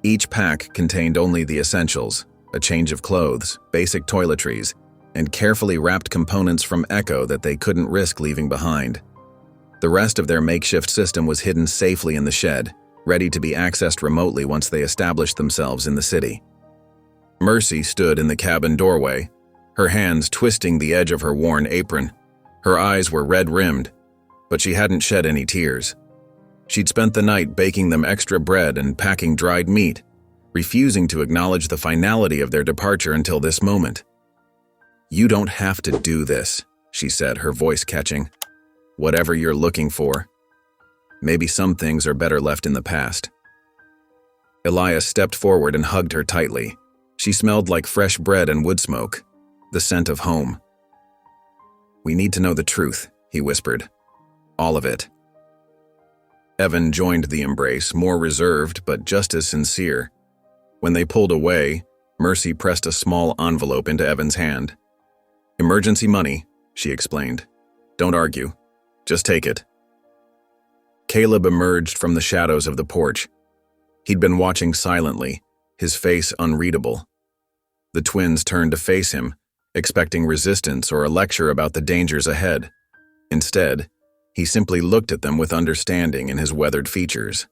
Each pack contained only the essentials, a change of clothes, basic toiletries, and carefully wrapped components from Echo that they couldn't risk leaving behind. The rest of their makeshift system was hidden safely in the shed, ready to be accessed remotely once they established themselves in the city. Mercy stood in the cabin doorway, her hands twisting the edge of her worn apron. Her eyes were red-rimmed, but she hadn't shed any tears. She'd spent the night baking them extra bread and packing dried meat, refusing to acknowledge the finality of their departure until this moment. "You don't have to do this," she said, her voice catching. "Whatever you're looking for. Maybe some things are better left in the past." Elias stepped forward and hugged her tightly. She smelled like fresh bread and wood smoke, the scent of home. "We need to know the truth," he whispered. "All of it." Evan joined the embrace, more reserved but just as sincere. When they pulled away, Mercy pressed a small envelope into Evan's hand. "Emergency money," she explained. "Don't argue. Just take it." Caleb emerged from the shadows of the porch. He'd been watching silently, his face unreadable. The twins turned to face him, expecting resistance or a lecture about the dangers ahead. Instead, he simply looked at them with understanding in his weathered features.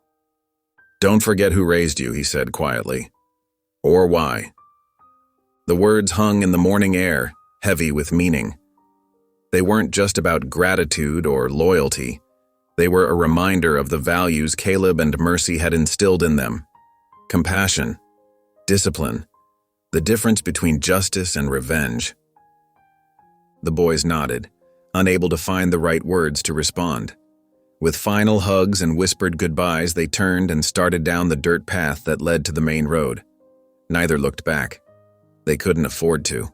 "Don't forget who raised you," he said quietly. "Or why." The words hung in the morning air, heavy with meaning. They weren't just about gratitude or loyalty. They were a reminder of the values Caleb and Mercy had instilled in them. Compassion, discipline, the difference between justice and revenge. The boys nodded, unable to find the right words to respond. With final hugs and whispered goodbyes, they turned and started down the dirt path that led to the main road. Neither looked back. They couldn't afford to.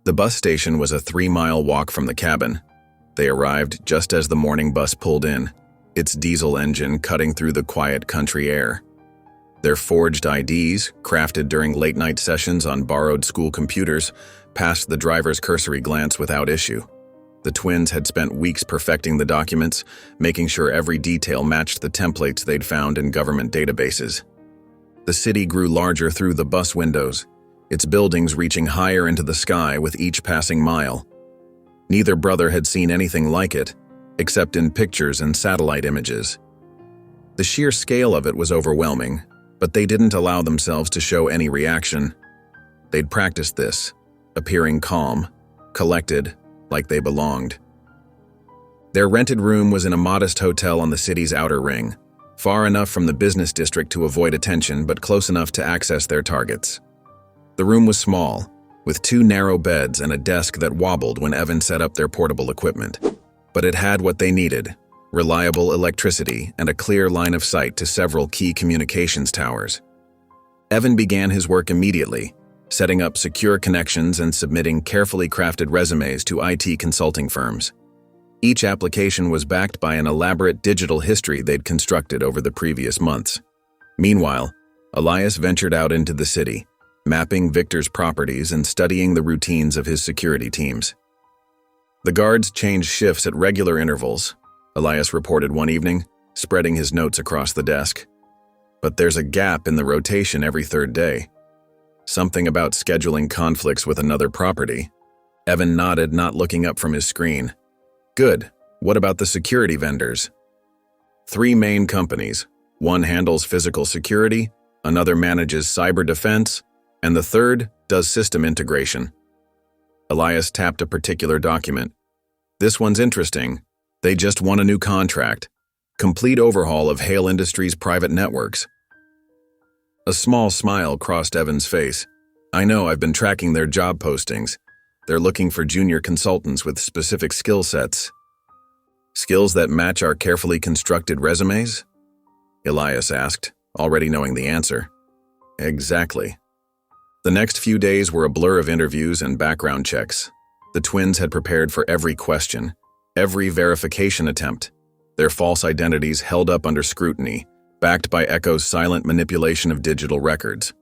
The bus station was a 3-mile walk from the cabin. They arrived just as the morning bus pulled in, its diesel engine cutting through the quiet country air. Their forged IDs, crafted during late-night sessions on borrowed school computers, passed the driver's cursory glance without issue. The twins had spent weeks perfecting the documents, making sure every detail matched the templates they'd found in government databases. The city grew larger through the bus windows, its buildings reaching higher into the sky with each passing mile. Neither brother had seen anything like it, except in pictures and satellite images. The sheer scale of it was overwhelming, but they didn't allow themselves to show any reaction. They'd practiced this, appearing calm, collected, like they belonged. Their rented room was in a modest hotel on the city's outer ring, far enough from the business district to avoid attention but close enough to access their targets. The room was small, with 2 narrow beds and a desk that wobbled when Evan set up their portable equipment. But it had what they needed: reliable electricity and a clear line of sight to several key communications towers. Evan began his work immediately, setting up secure connections and submitting carefully crafted resumes to IT consulting firms. Each application was backed by an elaborate digital history they'd constructed over the previous months. Meanwhile, Elias ventured out into the city, mapping Victor's properties and studying the routines of his security teams. The guards changed shifts at regular intervals, Elias reported one evening, spreading his notes across the desk. But there's a gap in the rotation every 3rd day. Something about scheduling conflicts with another property. Evan nodded, not looking up from his screen. "Good. What about the security vendors?" 3 main companies. One handles physical security, another manages cyber defense, and the third does system integration. Elias tapped a particular document. "This one's interesting. They just won a new contract. Complete overhaul of Hale Industries' private networks." A small smile crossed Evan's face. "I know, I've been tracking their job postings. They're looking for junior consultants with specific skill sets." "Skills that match our carefully constructed resumes?" Elias asked, already knowing the answer. "Exactly." The next few days were a blur of interviews and background checks. The twins had prepared for every question, every verification attempt, their false identities held up under scrutiny, backed by Echo's silent manipulation of digital records.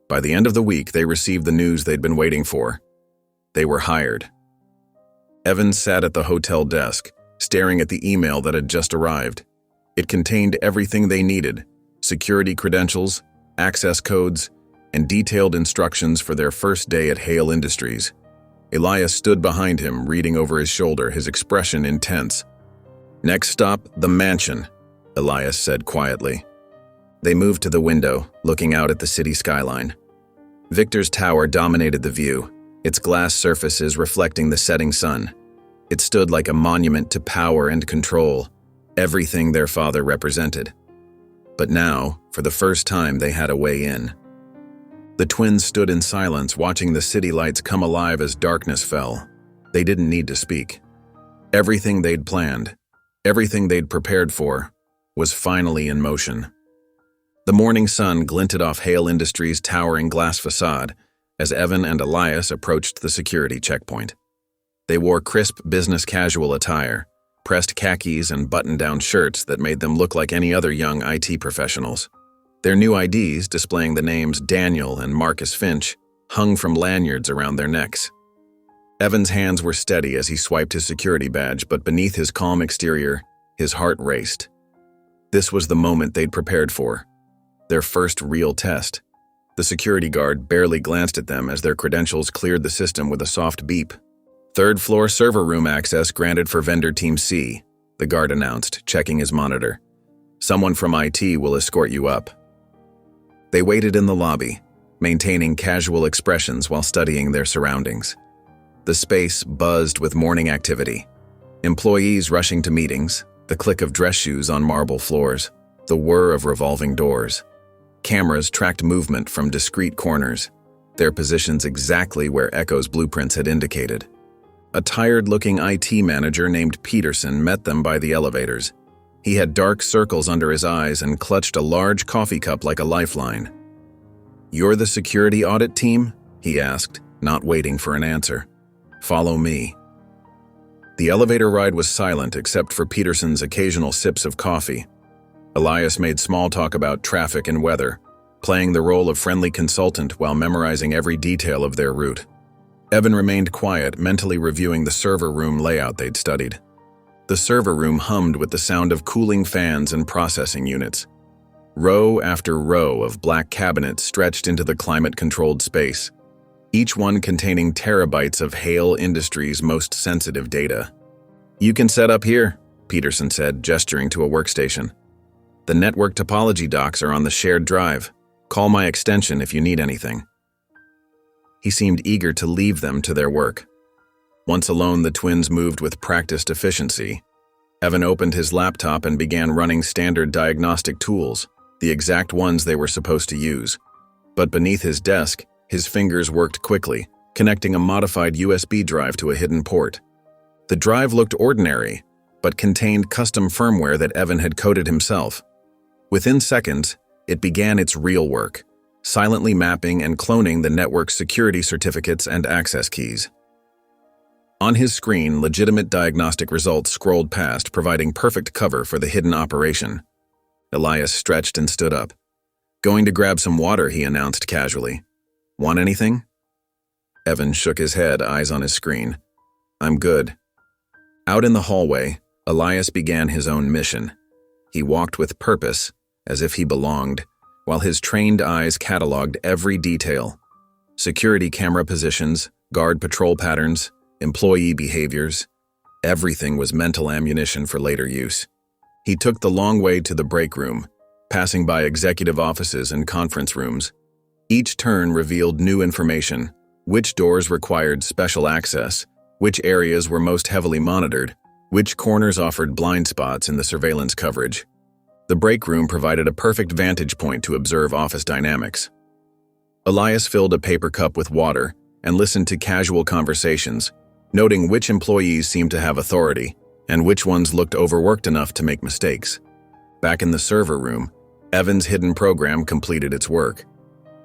By the end of the week, they received the news they'd been waiting for. They were hired. Evan sat at the hotel desk, staring at the email that had just arrived. It contained everything they needed: security credentials, access codes, and detailed instructions for their first day at Hale Industries. Elias stood behind him, reading over his shoulder, his expression intense. "Next stop, the mansion," Elias said quietly. They moved to the window, looking out at the city skyline. Victor's tower dominated the view, its glass surfaces reflecting the setting sun. It stood like a monument to power and control, everything their father represented. But now, for the first time, they had a way in. The twins stood in silence, watching the city lights come alive as darkness fell. They didn't need to speak. Everything they'd planned, everything they'd prepared for, was finally in motion. The morning sun glinted off Hale Industries' towering glass facade as Evan and Elias approached the security checkpoint. They wore crisp business casual attire, pressed khakis and button-down shirts that made them look like any other young IT professionals. Their new IDs, displaying the names Daniel and Marcus Finch, hung from lanyards around their necks. Evan's hands were steady as he swiped his security badge, but beneath his calm exterior, his heart raced. This was the moment they'd prepared for. Their first real test. The security guard barely glanced at them as their credentials cleared the system with a soft beep. "Third-floor server room access granted for vendor team C," the guard announced, checking his monitor. "Someone from IT will escort you up." They waited in the lobby, maintaining casual expressions while studying their surroundings. The space buzzed with morning activity. Employees rushing to meetings, the click of dress shoes on marble floors, the whir of revolving doors. Cameras tracked movement from discrete corners, their positions exactly where Echo's blueprints had indicated. A tired-looking IT manager named Peterson met them by the elevators. He had dark circles under his eyes and clutched a large coffee cup like a lifeline. "You're the security audit team?" he asked, not waiting for an answer. "Follow me." The elevator ride was silent except for Peterson's occasional sips of coffee. Elias made small talk about traffic and weather, playing the role of friendly consultant while memorizing every detail of their route. Evan remained quiet, mentally reviewing the server room layout they'd studied. The server room hummed with the sound of cooling fans and processing units. Row after row of black cabinets stretched into the climate-controlled space, each one containing terabytes of Hale Industries' most sensitive data. "You can set up here," Peterson said, gesturing to a workstation. "The network topology docs are on the shared drive. Call my extension if you need anything." He seemed eager to leave them to their work. Once alone, the twins moved with practiced efficiency. Evan opened his laptop and began running standard diagnostic tools, the exact ones they were supposed to use. But beneath his desk, his fingers worked quickly, connecting a modified USB drive to a hidden port. The drive looked ordinary, but contained custom firmware that Evan had coded himself. Within seconds, it began its real work, silently mapping and cloning the network's security certificates and access keys. On his screen, legitimate diagnostic results scrolled past, providing perfect cover for the hidden operation. Elias stretched and stood up. "Going to grab some water," he announced casually. "Want anything?" Evan shook his head, eyes on his screen. "I'm good." Out in the hallway, Elias began his own mission. He walked with purpose, as if he belonged, while his trained eyes cataloged every detail. Security camera positions, guard patrol patterns, employee behaviors. Everything was mental ammunition for later use. He took the long way to the break room, passing by executive offices and conference rooms. Each turn revealed new information: which doors required special access, which areas were most heavily monitored, which corners offered blind spots in the surveillance coverage. The break room provided a perfect vantage point to observe office dynamics. Elias filled a paper cup with water and listened to casual conversations, noting which employees seemed to have authority and which ones looked overworked enough to make mistakes. Back in the server room, Evan's hidden program completed its work.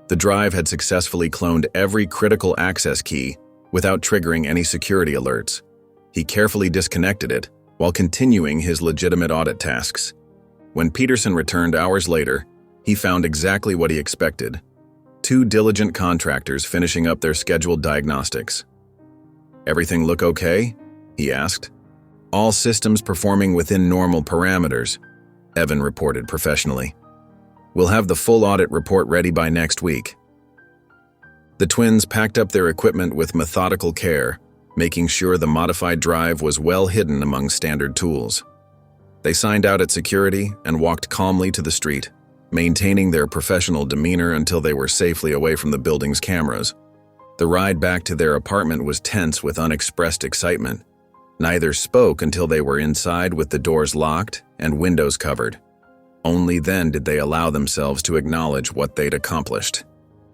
The drive had successfully cloned every critical access key without triggering any security alerts. He carefully disconnected it while continuing his legitimate audit tasks. When Peterson returned hours later, he found exactly what he expected: 2 diligent contractors finishing up their scheduled diagnostics. "Everything look okay?" he asked. "All systems performing within normal parameters," Evan reported professionally. "We'll have the full audit report ready by next week." The twins packed up their equipment with methodical care, making sure the modified drive was well hidden among standard tools. They signed out at security and walked calmly to the street, maintaining their professional demeanor until they were safely away from the building's cameras. The ride back to their apartment was tense with unexpressed excitement. Neither spoke until they were inside with the doors locked and windows covered. Only then did they allow themselves to acknowledge what they'd accomplished.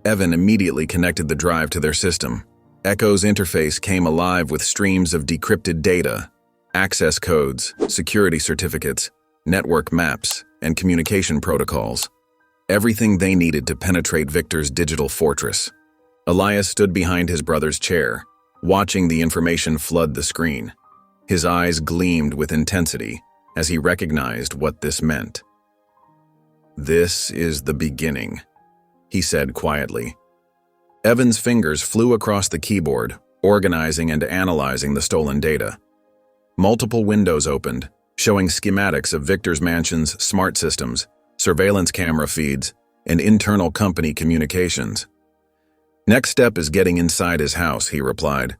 Evan immediately connected the drive to their system. Echo's interface came alive with streams of decrypted data, access codes, security certificates, network maps, and communication protocols. Everything they needed to penetrate Victor's digital fortress. Elias stood behind his brother's chair, watching the information flood the screen. His eyes gleamed with intensity as he recognized what this meant. "This is the beginning," he said quietly. Evan's fingers flew across the keyboard, organizing and analyzing the stolen data. Multiple windows opened, showing schematics of Victor's mansion's smart systems, surveillance camera feeds, and internal company communications. "Next step is getting inside his house," he replied.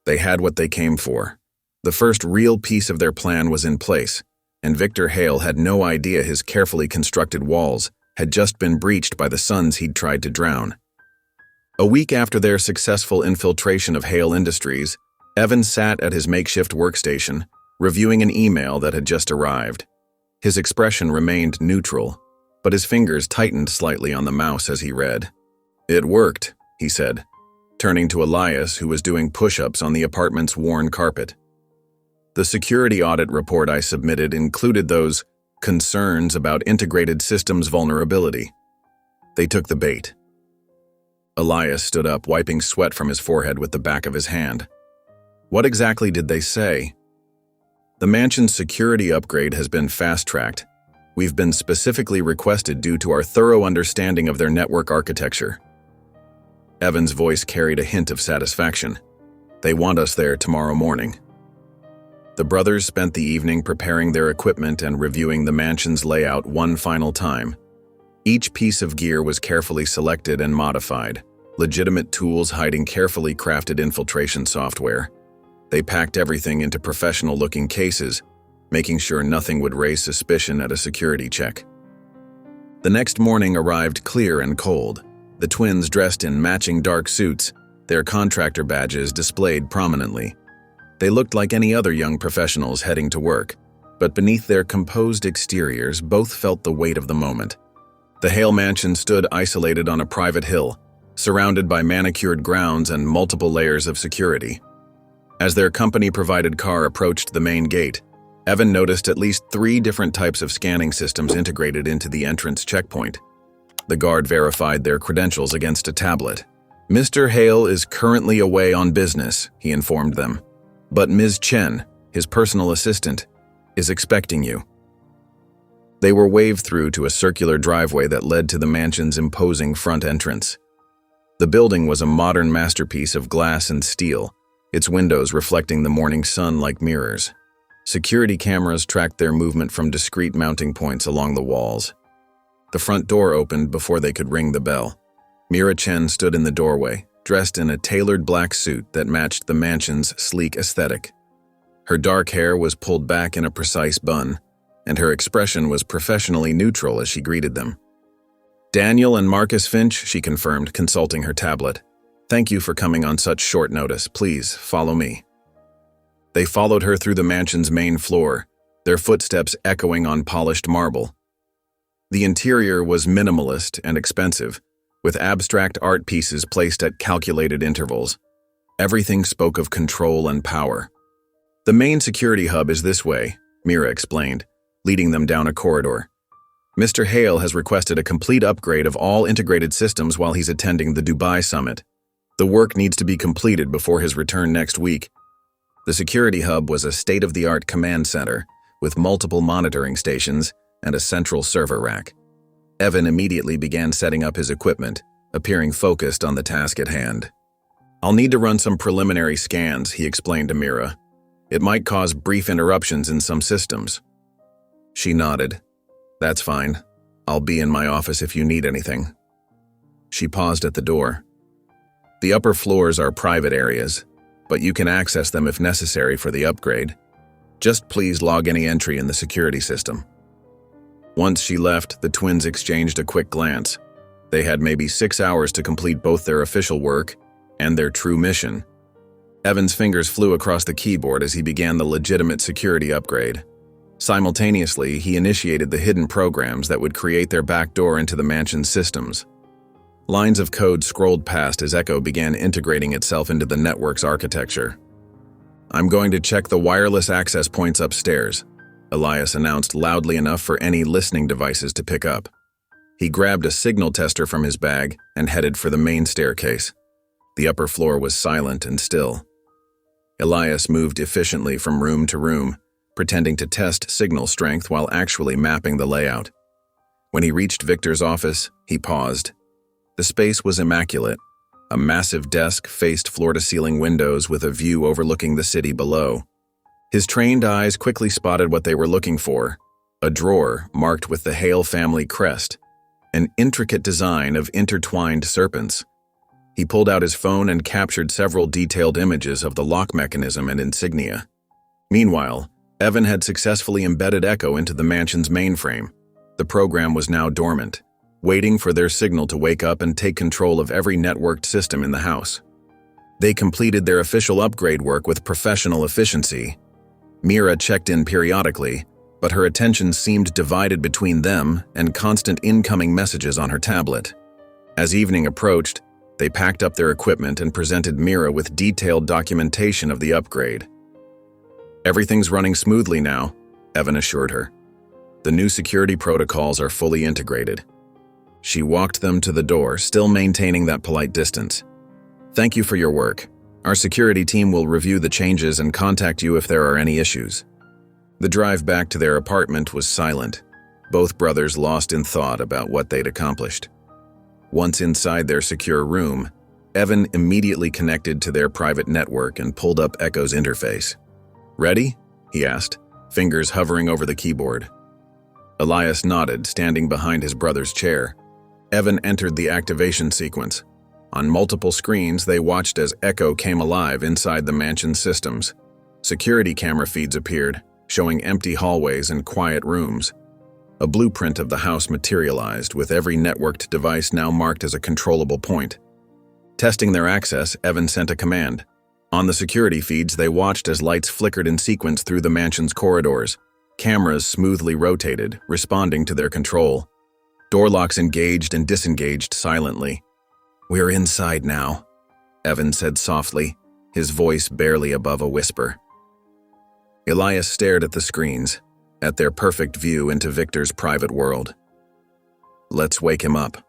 They had what they came for. The first real piece of their plan was in place, and Victor Hale had no idea his carefully constructed walls had just been breached by the sons he'd tried to drown. A week after their successful infiltration of Hale Industries, Evan sat at his makeshift workstation, reviewing an email that had just arrived. His expression remained neutral, but his fingers tightened slightly on the mouse as he read. "It worked," he said, turning to Elias, who was doing push-ups on the apartment's worn carpet. "The security audit report I submitted included those concerns about integrated systems vulnerability. They took the bait." Elias stood up, wiping sweat from his forehead with the back of his hand. "What exactly did they say?" "The mansion's security upgrade has been fast-tracked. We've been specifically requested due to our thorough understanding of their network architecture." Evan's voice carried a hint of satisfaction. "They want us there tomorrow morning." The brothers spent the evening preparing their equipment and reviewing the mansion's layout one final time. Each piece of gear was carefully selected and modified, legitimate tools hiding carefully crafted infiltration software. They packed everything into professional-looking cases, making sure nothing would raise suspicion at a security check. The next morning arrived clear and cold, the twins dressed in matching dark suits, their contractor badges displayed prominently. They looked like any other young professionals heading to work, but beneath their composed exteriors, both felt the weight of the moment. The Hale mansion stood isolated on a private hill, surrounded by manicured grounds and multiple layers of security. As their company-provided car approached the main gate, Evan noticed at least 3 different types of scanning systems integrated into the entrance checkpoint. The guard verified their credentials against a tablet. "Mr. Hale is currently away on business," he informed them. "But Ms. Chen, his personal assistant, is expecting you." They were waved through to a circular driveway that led to the mansion's imposing front entrance. The building was a modern masterpiece of glass and steel, its windows reflecting the morning sun like mirrors. Security cameras tracked their movement from discrete mounting points along the walls. The front door opened before they could ring the bell. Mira Chen stood in the doorway, dressed in a tailored black suit that matched the mansion's sleek aesthetic. Her dark hair was pulled back in a precise bun, and her expression was professionally neutral as she greeted them. "Daniel and Marcus Finch," she confirmed, consulting her tablet. "Thank you for coming on such short notice. Please, follow me." They followed her through the mansion's main floor, their footsteps echoing on polished marble. The interior was minimalist and expensive, with abstract art pieces placed at calculated intervals. Everything spoke of control and power. "The main security hub is this way," Mira explained, leading them down a corridor. "Mr. Hale has requested a complete upgrade of all integrated systems while he's attending the Dubai summit. The work needs to be completed before his return next week." The security hub was a state-of-the-art command center with multiple monitoring stations and a central server rack. Evan immediately began setting up his equipment, appearing focused on the task at hand. "I'll need to run some preliminary scans," he explained to Mira. "It might cause brief interruptions in some systems." She nodded. "That's fine. I'll be in my office if you need anything." She paused at the door. "The upper floors are private areas, but you can access them if necessary for the upgrade." Just please log any entry in the security system." Once she left, the twins exchanged a quick glance. They had maybe 6 hours to complete both their official work and their true mission. Evan's fingers flew across the keyboard as he began the legitimate security upgrade. Simultaneously, he initiated the hidden programs that would create their backdoor into the mansion's systems. Lines of code scrolled past as Echo began integrating itself into the network's architecture. "I'm going to check the wireless access points upstairs," Elias announced loudly enough for any listening devices to pick up. He grabbed a signal tester from his bag and headed for the main staircase. The upper floor was silent and still. Elias moved efficiently from room to room, pretending to test signal strength while actually mapping the layout. When he reached Victor's office, he paused. The space was immaculate. A massive desk faced floor-to-ceiling windows with a view overlooking the city below. His trained eyes quickly spotted what they were looking for: a drawer marked with the Hale family crest, an intricate design of intertwined serpents. He pulled out his phone and captured several detailed images of the lock mechanism and insignia. Meanwhile, Evan had successfully embedded Echo into the mansion's mainframe. The program was now dormant, waiting for their signal to wake up and take control of every networked system in the house. They completed their official upgrade work with professional efficiency. Mira checked in periodically, but her attention seemed divided between them and constant incoming messages on her tablet. As evening approached, they packed up their equipment and presented Mira with detailed documentation of the upgrade. "Everything's running smoothly now," Evan assured her. "The new security protocols are fully integrated." She walked them to the door, still maintaining that polite distance. "Thank you for your work. Our security team will review the changes and contact you if there are any issues." The drive back to their apartment was silent, both brothers lost in thought about what they'd accomplished. Once inside their secure room, Evan immediately connected to their private network and pulled up Echo's interface. "Ready?" he asked, fingers hovering over the keyboard. Elias nodded, standing behind his brother's chair. Evan entered the activation sequence. On multiple screens, they watched as Echo came alive inside the mansion's systems. Security camera feeds appeared, showing empty hallways and quiet rooms. A blueprint of the house materialized, with every networked device now marked as a controllable point. Testing their access, Evan sent a command. On the security feeds, they watched as lights flickered in sequence through the mansion's corridors. Cameras smoothly rotated, responding to their control. Door locks engaged and disengaged silently. "We're inside now," Evan said softly, his voice barely above a whisper. Elias stared at the screens, at their perfect view into Victor's private world. "Let's wake him up."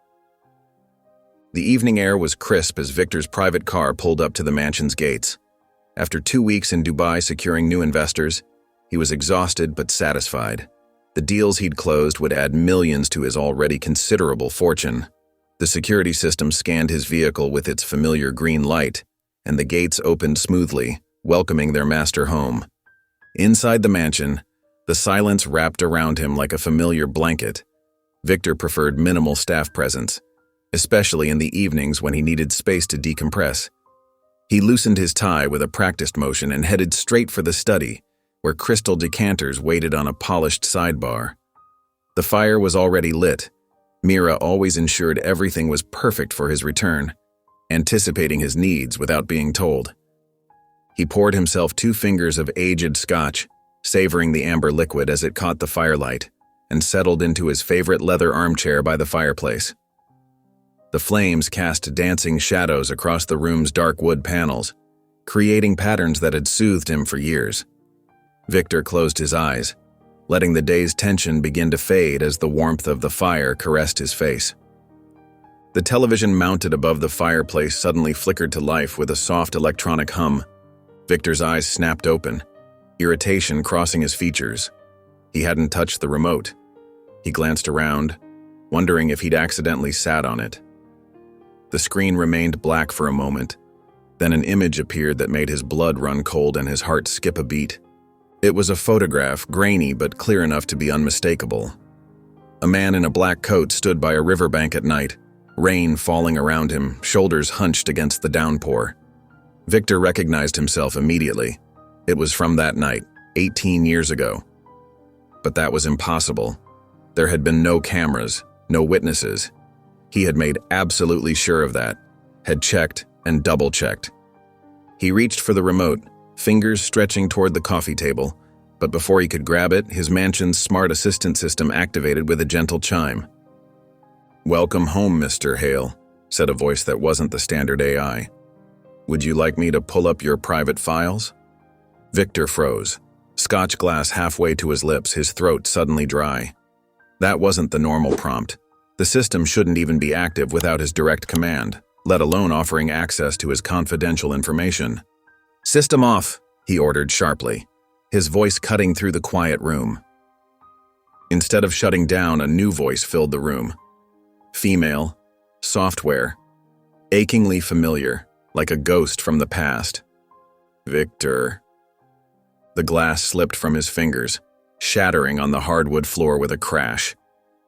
The evening air was crisp as Victor's private car pulled up to the mansion's gates. After 2 weeks in Dubai securing new investors, he was exhausted but satisfied. The deals he'd closed would add millions to his already considerable fortune. The security system scanned his vehicle with its familiar green light, and the gates opened smoothly, welcoming their master home. Inside the mansion, the silence wrapped around him like a familiar blanket. Victor preferred minimal staff presence, especially in the evenings when he needed space to decompress. He loosened his tie with a practiced motion and headed straight for the study, where crystal decanters waited on a polished sidebar. The fire was already lit. Mira always ensured everything was perfect for his return, anticipating his needs without being told. He poured himself 2 fingers of aged scotch, savoring the amber liquid as it caught the firelight, and settled into his favorite leather armchair by the fireplace. The flames cast dancing shadows across the room's dark wood panels, creating patterns that had soothed him for years. Victor closed his eyes, letting the day's tension begin to fade as the warmth of the fire caressed his face. The television mounted above the fireplace suddenly flickered to life with a soft electronic hum. Victor's eyes snapped open, irritation crossing his features. He hadn't touched the remote. He glanced around, wondering if he'd accidentally sat on it. The screen remained black for a moment. Then an image appeared that made his blood run cold and his heart skip a beat. It was a photograph, grainy but clear enough to be unmistakable. A man in a black coat stood by a riverbank at night, rain falling around him, shoulders hunched against the downpour. Victor recognized himself immediately. It was from that night, 18 years ago. But that was impossible. There had been no cameras, no witnesses. He had made absolutely sure of that, had checked and double-checked. He reached for the remote, fingers stretching toward the coffee table, but before he could grab it, his mansion's smart assistant system activated with a gentle chime. "Welcome home, Mr. Hale," said a voice that wasn't the standard AI. "Would you like me to pull up your private files?" Victor froze, Scotch glass halfway to his lips, his throat suddenly dry. That wasn't the normal prompt. The system shouldn't even be active without his direct command, let alone offering access to his confidential information. "System off," he ordered sharply, his voice cutting through the quiet room. Instead of shutting down, a new voice filled the room. Female, software, achingly familiar, like a ghost from the past. "Victor." The glass slipped from his fingers, shattering on the hardwood floor with a crash.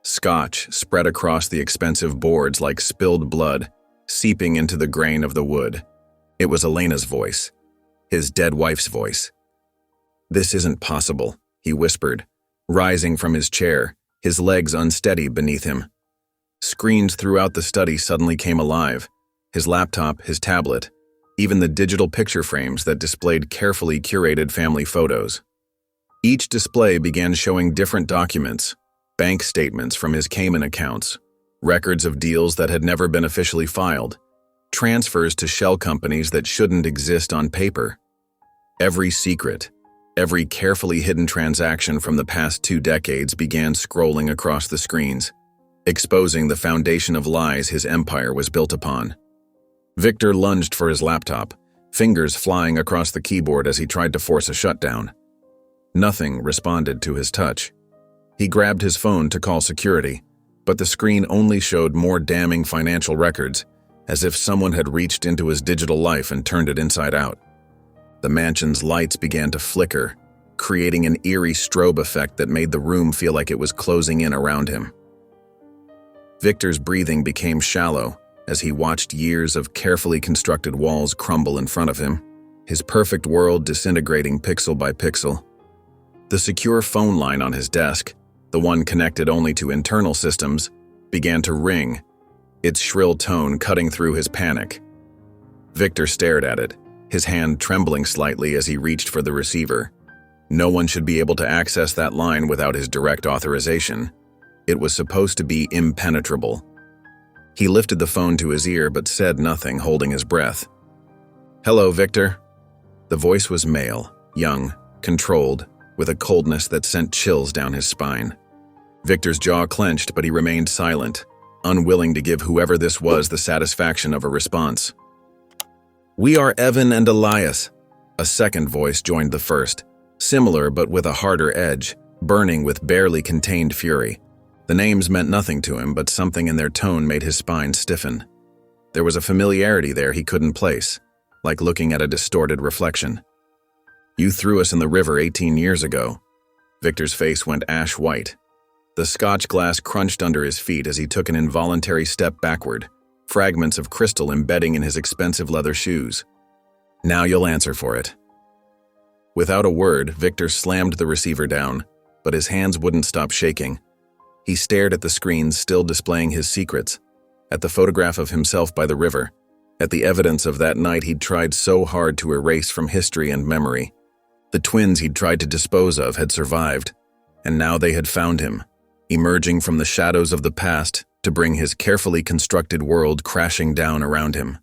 Scotch spread across the expensive boards like spilled blood, seeping into the grain of the wood. It was Elena's voice, his dead wife's voice. "This isn't possible," he whispered, rising from his chair, his legs unsteady beneath him. Screens throughout the study suddenly came alive, his laptop, his tablet, even the digital picture frames that displayed carefully curated family photos. Each display began showing different documents, bank statements from his Cayman accounts, records of deals that had never been officially filed, transfers to shell companies that shouldn't exist on paper. Every secret, every carefully hidden transaction from the past 2 decades began scrolling across the screens, exposing the foundation of lies his empire was built upon. Victor lunged for his laptop, fingers flying across the keyboard as he tried to force a shutdown. Nothing responded to his touch. He grabbed his phone to call security, but the screen only showed more damning financial records, as if someone had reached into his digital life and turned it inside out. The mansion's lights began to flicker, creating an eerie strobe effect that made the room feel like it was closing in around him. Victor's breathing became shallow as he watched years of carefully constructed walls crumble in front of him, his perfect world disintegrating pixel by pixel. The secure phone line on his desk, the one connected only to internal systems, began to ring, its shrill tone cutting through his panic. Victor stared at it, his hand trembling slightly as he reached for the receiver. No one should be able to access that line without his direct authorization. It was supposed to be impenetrable. He lifted the phone to his ear but said nothing, holding his breath. "Hello, Victor." The voice was male, young, controlled, with a coldness that sent chills down his spine. Victor's jaw clenched, but he remained silent, unwilling to give whoever this was the satisfaction of a response. "We are Evan and Elias." A second voice joined the first, similar but with a harder edge, burning with barely contained fury. The names meant nothing to him, but something in their tone made his spine stiffen. There was a familiarity there he couldn't place, like looking at a distorted reflection. "You threw us in the river 18 years ago." Victor's face went ash white. The Scotch glass crunched under his feet as he took an involuntary step backward, fragments of crystal embedding in his expensive leather shoes. "Now you'll answer for it." Without a word, Victor slammed the receiver down, but his hands wouldn't stop shaking. He stared at the screens still displaying his secrets, at the photograph of himself by the river, at the evidence of that night he'd tried so hard to erase from history and memory. The twins he'd tried to dispose of had survived, and now they had found him, emerging from the shadows of the past to bring his carefully constructed world crashing down around him.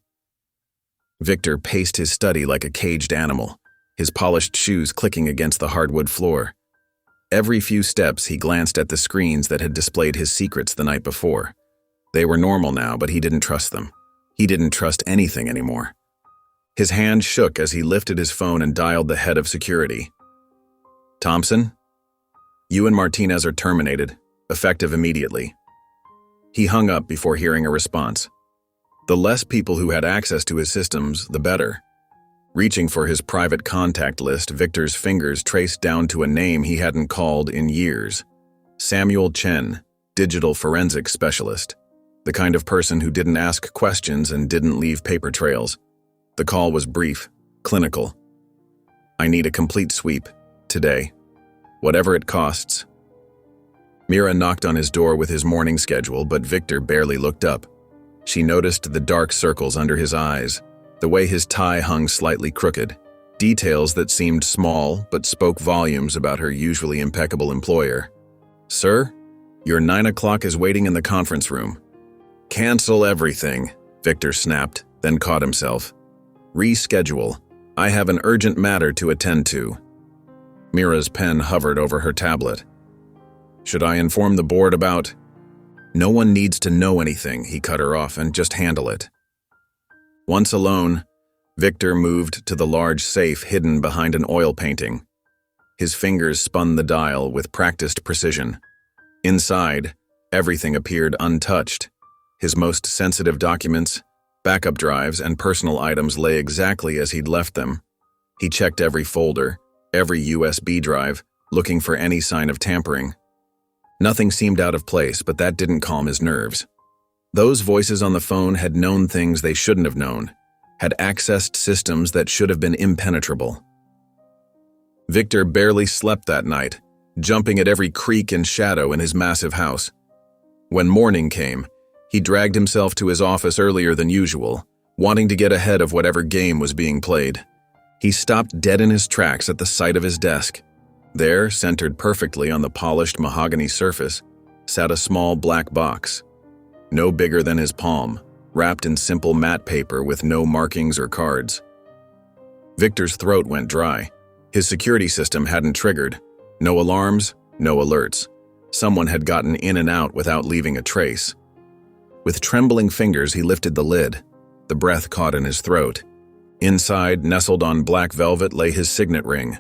Victor paced his study like a caged animal, his polished shoes clicking against the hardwood floor. Every few steps he glanced at the screens that had displayed his secrets the night before. They were normal now, but he didn't trust them. He didn't trust anything anymore. His hand shook as he lifted his phone and dialed the head of security. "Thompson? You and Martinez are terminated, effective immediately." He hung up before hearing a response. The less people who had access to his systems, the better. Reaching for his private contact list, Victor's fingers traced down to a name he hadn't called in years. Samuel Chen, digital forensics specialist. The kind of person who didn't ask questions and didn't leave paper trails. The call was brief, clinical. "I need a complete sweep. Today. Whatever it costs. Mira knocked on his door with his morning schedule, but Victor barely looked up. She noticed the dark circles under his eyes, the way his tie hung slightly crooked, details that seemed small but spoke volumes about her usually impeccable employer. "Sir, your 9 o'clock is waiting in the conference room." "Cancel everything," Victor snapped, then caught himself. "Reschedule. I have an urgent matter to attend to." Mira's pen hovered over her tablet. "Should I inform the board about—" "No one needs to know anything," he cut her off, "and just handle it." Once alone, Victor moved to the large safe hidden behind an oil painting. His fingers spun the dial with practiced precision. Inside, everything appeared untouched. His most sensitive documents, backup drives, and personal items lay exactly as he'd left them. He checked every folder, every USB drive, looking for any sign of tampering. Nothing seemed out of place, but that didn't calm his nerves. Those voices on the phone had known things they shouldn't have known, had accessed systems that should have been impenetrable. Victor barely slept that night, jumping at every creak and shadow in his massive house. When morning came, he dragged himself to his office earlier than usual, wanting to get ahead of whatever game was being played. He stopped dead in his tracks at the sight of his desk. There, centered perfectly on the polished mahogany surface, sat a small black box, no bigger than his palm, wrapped in simple matte paper with no markings or cards. Victor's throat went dry. His security system hadn't triggered. No alarms, no alerts. Someone had gotten in and out without leaving a trace. With trembling fingers, he lifted the lid. The breath caught in his throat. Inside, nestled on black velvet, lay his signet ring.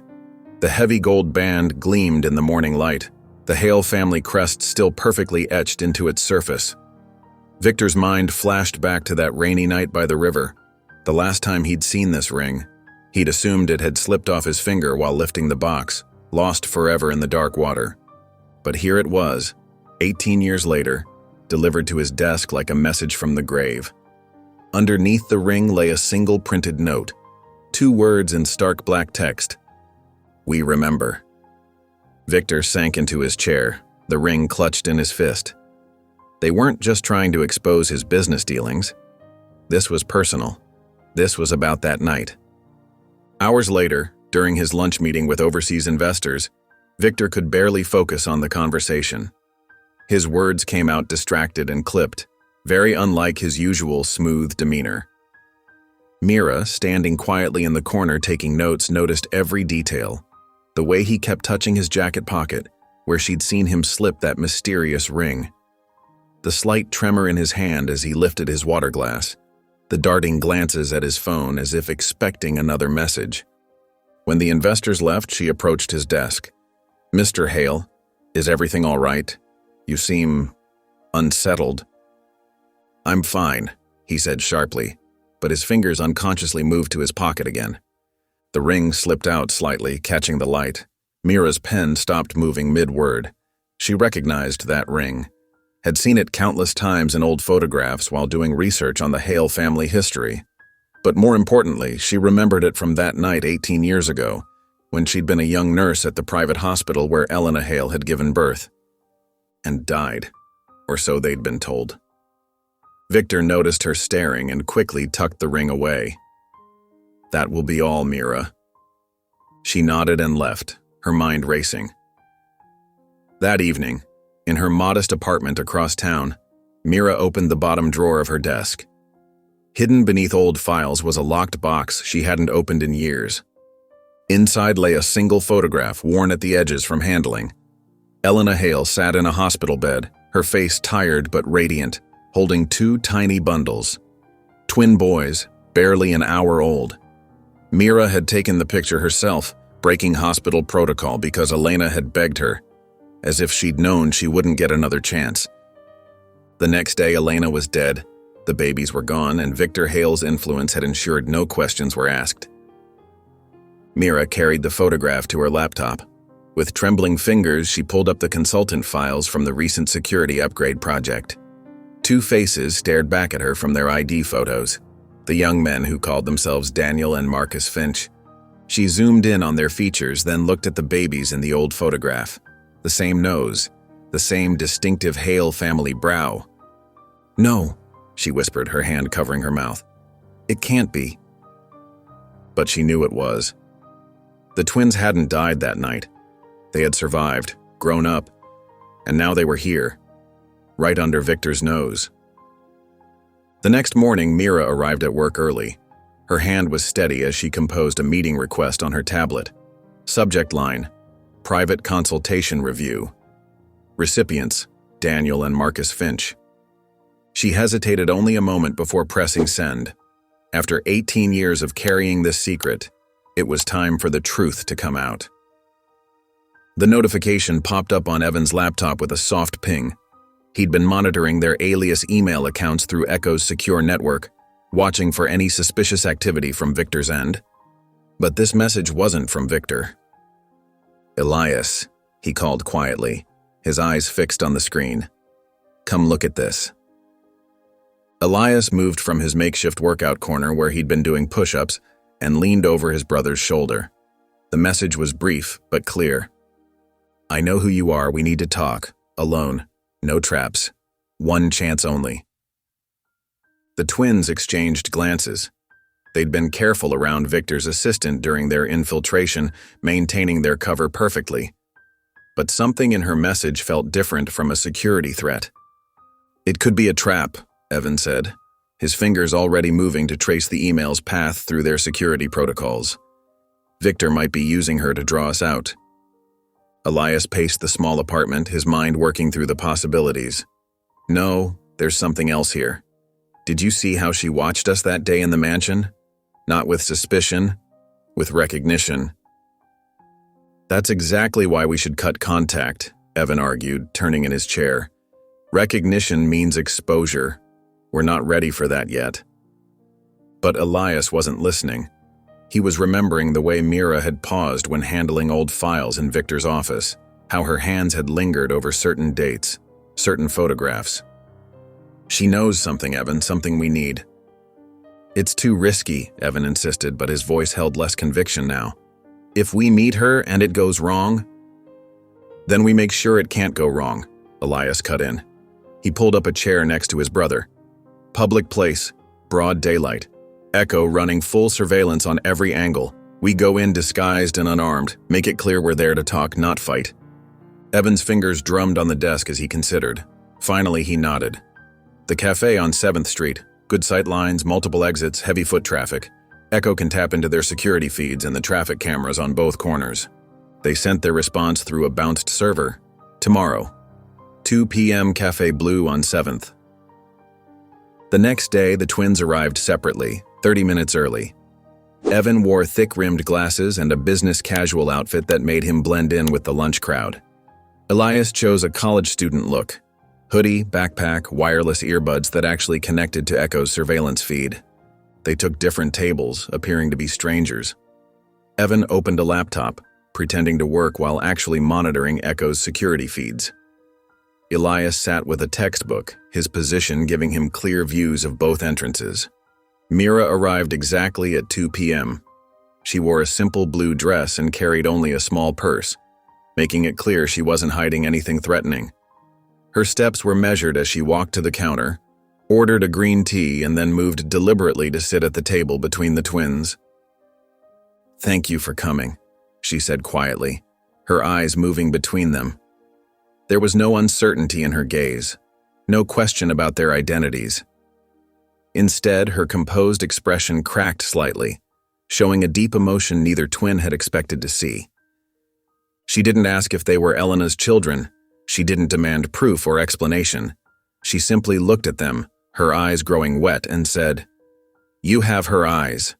The heavy gold band gleamed in the morning light, the Hale family crest still perfectly etched into its surface. Victor's mind flashed back to that rainy night by the river. The last time he'd seen this ring, he'd assumed it had slipped off his finger while lifting the box, lost forever in the dark water. But here it was, 18 years later, delivered to his desk like a message from the grave. Underneath the ring lay a single printed note, 2 words in stark black text. "We remember." Victor sank into his chair, the ring clutched in his fist. They weren't just trying to expose his business dealings. This was personal. This was about that night. Hours later, during his lunch meeting with overseas investors, Victor could barely focus on the conversation. His words came out distracted and clipped, very unlike his usual smooth demeanor. Mira, standing quietly in the corner taking notes, noticed every detail. The way he kept touching his jacket pocket, where she'd seen him slip that mysterious ring. The slight tremor in his hand as he lifted his water glass. The darting glances at his phone as if expecting another message. When the investors left, she approached his desk. "Mr. Hale, is everything all right? You seem unsettled." "I'm fine," he said sharply, but his fingers unconsciously moved to his pocket again. The ring slipped out slightly, catching the light. Mira's pen stopped moving mid-word. She recognized that ring, had seen it countless times in old photographs while doing research on the Hale family history. But more importantly, she remembered it from that night 18 years ago, when she'd been a young nurse at the private hospital where Elena Hale had given birth. And died, or so they'd been told. Victor noticed her staring and quickly tucked the ring away. "That will be all, Mira." She nodded and left, her mind racing. That evening, in her modest apartment across town, Mira opened the bottom drawer of her desk. Hidden beneath old files was a locked box she hadn't opened in years. Inside lay a single photograph worn at the edges from handling. Elena Hale sat in a hospital bed, her face tired but radiant, holding 2 tiny bundles. Twin boys, barely an hour old. Mira had taken the picture herself, breaking hospital protocol because Elena had begged her, as if she'd known she wouldn't get another chance. The next day, Elena was dead, the babies were gone, and Victor Hale's influence had ensured no questions were asked. Mira carried the photograph to her laptop. With trembling fingers, she pulled up the consultant files from the recent security upgrade project. 2 faces stared back at her from their ID photos, the young men who called themselves Daniel and Marcus Finch. She zoomed in on their features, then looked at the babies in the old photograph. The same nose, the same distinctive Hale family brow. "No," she whispered, her hand covering her mouth. "It can't be." But she knew it was. The twins hadn't died that night. They had survived, grown up, and now they were here, right under Victor's nose. The next morning, Mira arrived at work early. Her hand was steady as she composed a meeting request on her tablet. Subject line: Private Consultation Review. Recipients: Daniel and Marcus Finch. She hesitated only a moment before pressing send. After 18 years of carrying this secret, it was time for the truth to come out. The notification popped up on Evan's laptop with a soft ping. He'd been monitoring their alias email accounts through Echo's secure network, watching for any suspicious activity from Victor's end. But this message wasn't from Victor. "Elias," he called quietly, his eyes fixed on the screen. "Come look at this." Elias moved from his makeshift workout corner where he'd been doing push-ups and leaned over his brother's shoulder. The message was brief but clear. "I know who you are. We need to talk. Alone. No traps. One chance only." The twins exchanged glances. They'd been careful around Victor's assistant during their infiltration, maintaining their cover perfectly. But something in her message felt different from a security threat. "It could be a trap," Evan said, his fingers already moving to trace the email's path through their security protocols. "Victor might be using her to draw us out." Elias paced the small apartment, his mind working through the possibilities. "No, there's something else here. Did you see how she watched us that day in the mansion? Not with suspicion, with recognition." "That's exactly why we should cut contact," Evan argued, turning in his chair. "Recognition means exposure. We're not ready for that yet." But Elias wasn't listening. He was remembering the way Mira had paused when handling old files in Victor's office, how her hands had lingered over certain dates, certain photographs. "She knows something, Evan, something we need." "It's too risky," Evan insisted, but his voice held less conviction now. "If we meet her and it goes wrong, then we make sure it can't go wrong," Elias cut in. He pulled up a chair next to his brother. "Public place, broad daylight. Echo running full surveillance on every angle. We go in disguised and unarmed, make it clear we're there to talk, not fight." Evan's fingers drummed on the desk as he considered. Finally, he nodded. "The cafe on 7th Street. Good sight lines, multiple exits, heavy foot traffic. Echo can tap into their security feeds and the traffic cameras on both corners. They sent their response through a bounced server. Tomorrow. 2 p.m. Cafe Blue on 7th. The next day, the twins arrived separately, 30 minutes early. Evan wore thick-rimmed glasses and a business casual outfit that made him blend in with the lunch crowd. Elias chose a college student look. Hoodie, backpack, wireless earbuds that actually connected to Echo's surveillance feed. They took different tables, appearing to be strangers. Evan opened a laptop, pretending to work while actually monitoring Echo's security feeds. Elias sat with a textbook, his position giving him clear views of both entrances. Mira arrived exactly at 2 p.m. She wore a simple blue dress and carried only a small purse, making it clear she wasn't hiding anything threatening. Her steps were measured as she walked to the counter, ordered a green tea, and then moved deliberately to sit at the table between the twins. "Thank you for coming," she said quietly, her eyes moving between them. There was no uncertainty in her gaze, no question about their identities. Instead, her composed expression cracked slightly, showing a deep emotion neither twin had expected to see. She didn't ask if they were Elena's children. She didn't demand proof or explanation. She simply looked at them, her eyes growing wet, and said, "You have her eyes."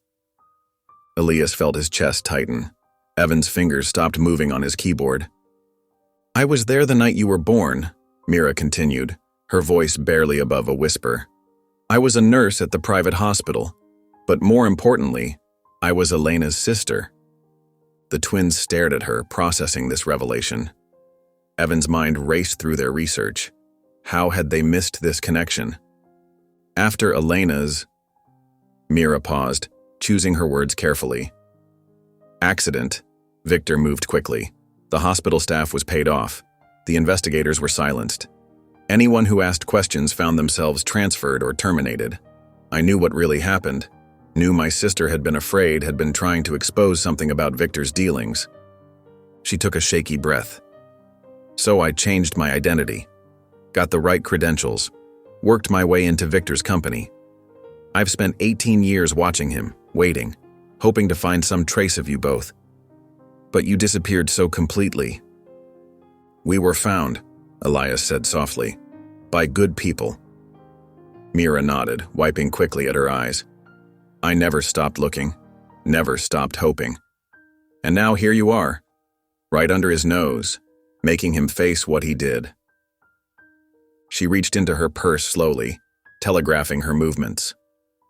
Elias felt his chest tighten. Evan's fingers stopped moving on his keyboard. "I was there the night you were born," Mira continued, her voice barely above a whisper. "I was a nurse at the private hospital, but more importantly, I was Elena's sister." The twins stared at her, processing this revelation. Evan's mind raced through their research. How had they missed this connection? After Elena's... Mira paused, choosing her words carefully. Accident. Victor moved quickly. The hospital staff was paid off. The investigators were silenced. Anyone who asked questions found themselves transferred or terminated. I knew what really happened. Knew my sister had been afraid, had been trying to expose something about Victor's dealings. She took a shaky breath. So I changed my identity. Got the right credentials. Worked my way into Victor's company. I've spent 18 years watching him, waiting, hoping to find some trace of you both. But you disappeared so completely. We were found, Elias said softly, by good people. Mira nodded, wiping quickly at her eyes. I never stopped looking, never stopped hoping. And now here you are, right under his nose, making him face what he did. She reached into her purse slowly, telegraphing her movements.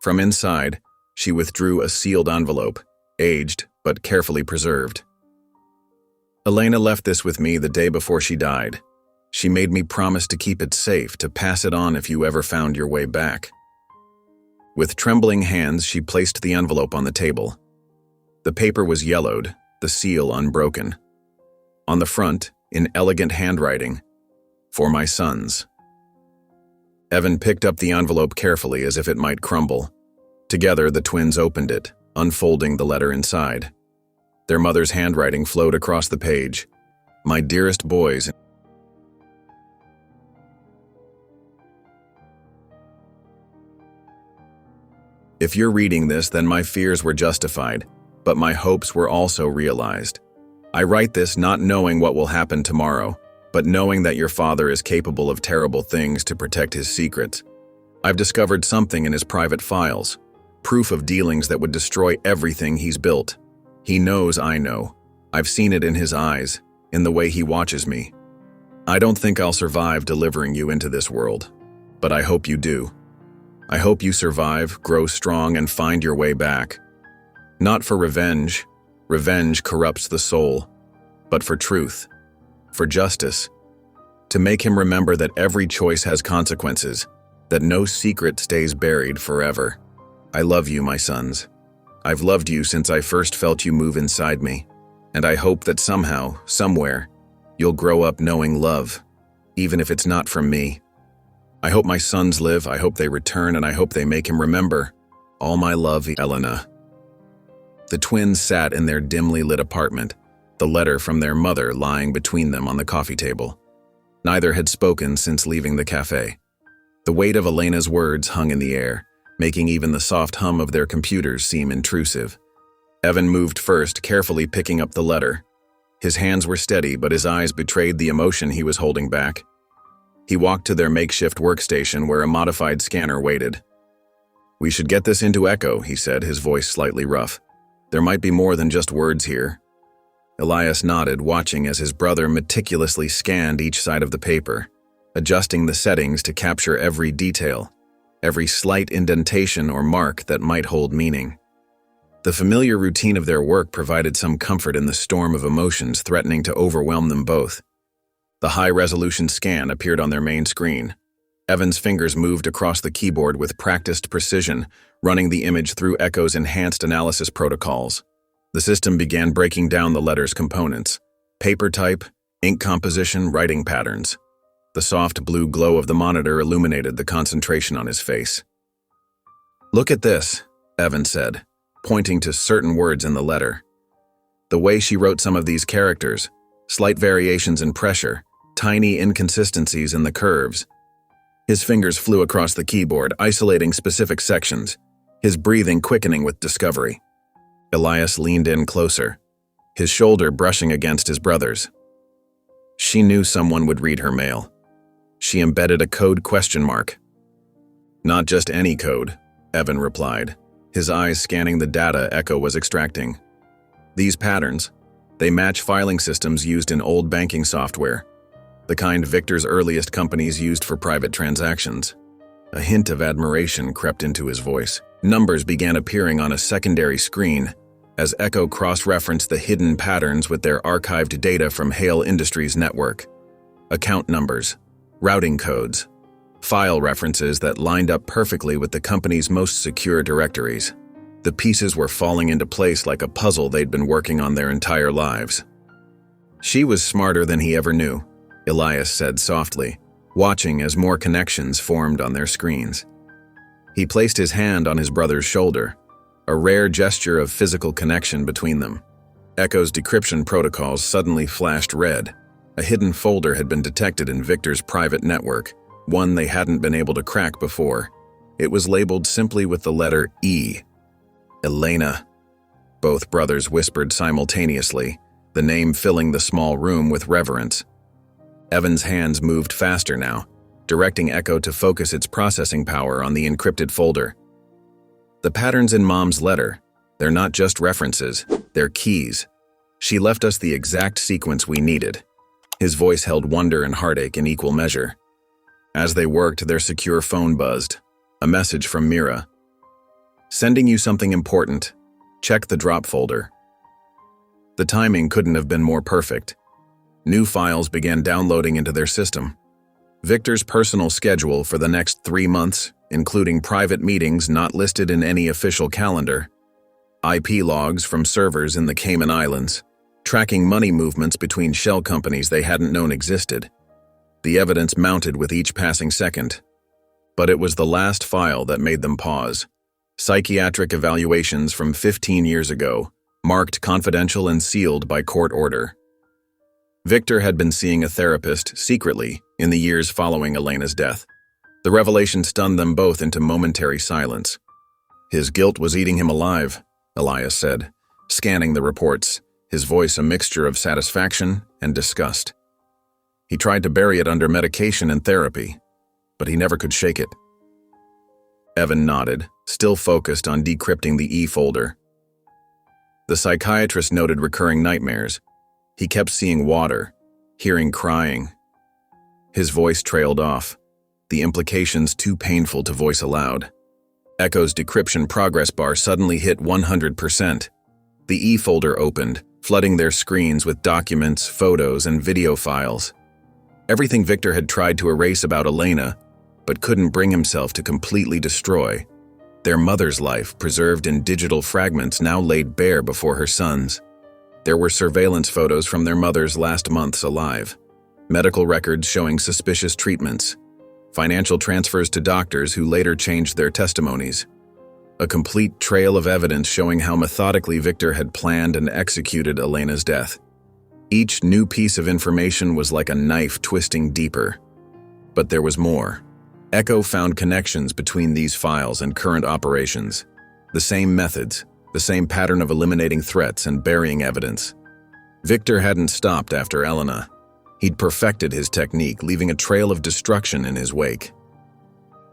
From inside, she withdrew a sealed envelope, aged but carefully preserved. Elena left this with me the day before she died. She made me promise to keep it safe, to pass it on if you ever found your way back. With trembling hands, she placed the envelope on the table. The paper was yellowed, the seal unbroken. On the front, in elegant handwriting, "For my sons." Evan picked up the envelope carefully as if it might crumble. Together, the twins opened it, unfolding the letter inside. Their mother's handwriting flowed across the page. My dearest boys. If you're reading this, then my fears were justified, but my hopes were also realized. I write this not knowing what will happen tomorrow, but knowing that your father is capable of terrible things to protect his secrets. I've discovered something in his private files, proof of dealings that would destroy everything he's built. He knows I know. I've seen it in his eyes, in the way he watches me. I don't think I'll survive delivering you into this world, but I hope you do. I hope you survive, grow strong, and find your way back. Not for revenge. Revenge corrupts the soul. But for truth. For justice. To make him remember that every choice has consequences, that no secret stays buried forever. I love you, my sons. I've loved you since I first felt you move inside me, and I hope that somehow, somewhere, you'll grow up knowing love, even if it's not from me. I hope my sons live, I hope they return, and I hope they make him remember. All my love, Elena. The twins sat in their dimly lit apartment, the letter from their mother lying between them on the coffee table. Neither had spoken since leaving the cafe. The weight of Elena's words hung in the air, making even the soft hum of their computers seem intrusive. Evan moved first, carefully picking up the letter. His hands were steady, but his eyes betrayed the emotion he was holding back. He walked to their makeshift workstation where a modified scanner waited. We should get this into Echo, he said, his voice slightly rough. There might be more than just words here. Elias nodded, watching as his brother meticulously scanned each side of the paper, adjusting the settings to capture every detail, every slight indentation or mark that might hold meaning. The familiar routine of their work provided some comfort in the storm of emotions threatening to overwhelm them both. The high-resolution scan appeared on their main screen. Evan's fingers moved across the keyboard with practiced precision, running the image through Echo's enhanced analysis protocols. The system began breaking down the letter's components: paper type, ink composition, writing patterns. The soft blue glow of the monitor illuminated the concentration on his face. Look at this, Evan said, pointing to certain words in the letter. The way she wrote some of these characters, slight variations in pressure, tiny inconsistencies in the curves. His fingers flew across the keyboard, isolating specific sections, his breathing quickening with discovery. Elias leaned in closer, his shoulder brushing against his brother's. She knew someone would read her mail. She embedded a code question mark. Not just any code, Evan replied, his eyes scanning the data Echo was extracting. These patterns, they match filing systems used in old banking software, the kind Victor's earliest companies used for private transactions. A hint of admiration crept into his voice. Numbers began appearing on a secondary screen as Echo cross-referenced the hidden patterns with their archived data from Hale Industries' network. Account numbers, routing codes, file references that lined up perfectly with the company's most secure directories. The pieces were falling into place like a puzzle they'd been working on their entire lives. She was smarter than he ever knew, Elias said softly, watching as more connections formed on their screens. He placed his hand on his brother's shoulder, a rare gesture of physical connection between them. Echo's decryption protocols suddenly flashed red. A hidden folder had been detected in Victor's private network, one they hadn't been able to crack before. It was labeled simply with the letter E. Elena. Both brothers whispered simultaneously, the name filling the small room with reverence. Evan's hands moved faster now, directing Echo to focus its processing power on the encrypted folder. The patterns in Mom's letter, they're not just references, they're keys. She left us the exact sequence we needed. His voice held wonder and heartache in equal measure. As they worked, their secure phone buzzed. A message from Mira. "Sending you something important. Check the drop folder." The timing couldn't have been more perfect. New files began downloading into their system. Victor's personal schedule for the next 3 months, including private meetings not listed in any official calendar. IP logs from servers in the Cayman Islands, tracking money movements between shell companies they hadn't known existed. The evidence mounted with each passing second. But it was the last file that made them pause. Psychiatric evaluations from 15 years ago, marked confidential and sealed by court order. Victor had been seeing a therapist secretly in the years following Elena's death. The revelation stunned them both into momentary silence. His guilt was eating him alive, Elias said, scanning the reports, his voice a mixture of satisfaction and disgust. He tried to bury it under medication and therapy, but he never could shake it. Evan nodded, still focused on decrypting the E folder. The psychiatrist noted recurring nightmares. He kept seeing water, hearing crying. His voice trailed off, the implications too painful to voice aloud. Echo's decryption progress bar suddenly hit 100%. The E folder opened, flooding their screens with documents, photos, and video files. Everything Victor had tried to erase about Elena, but couldn't bring himself to completely destroy. Their mother's life, preserved in digital fragments, now laid bare before her son's. There were surveillance photos from their mother's last months alive, medical records showing suspicious treatments, financial transfers to doctors who later changed their testimonies. A complete trail of evidence showing how methodically Victor had planned and executed Elena's death. Each new piece of information was like a knife twisting deeper. But there was more. Echo found connections between these files and current operations. The same methods, the same pattern of eliminating threats and burying evidence. Victor hadn't stopped after Elena. He'd perfected his technique, leaving a trail of destruction in his wake.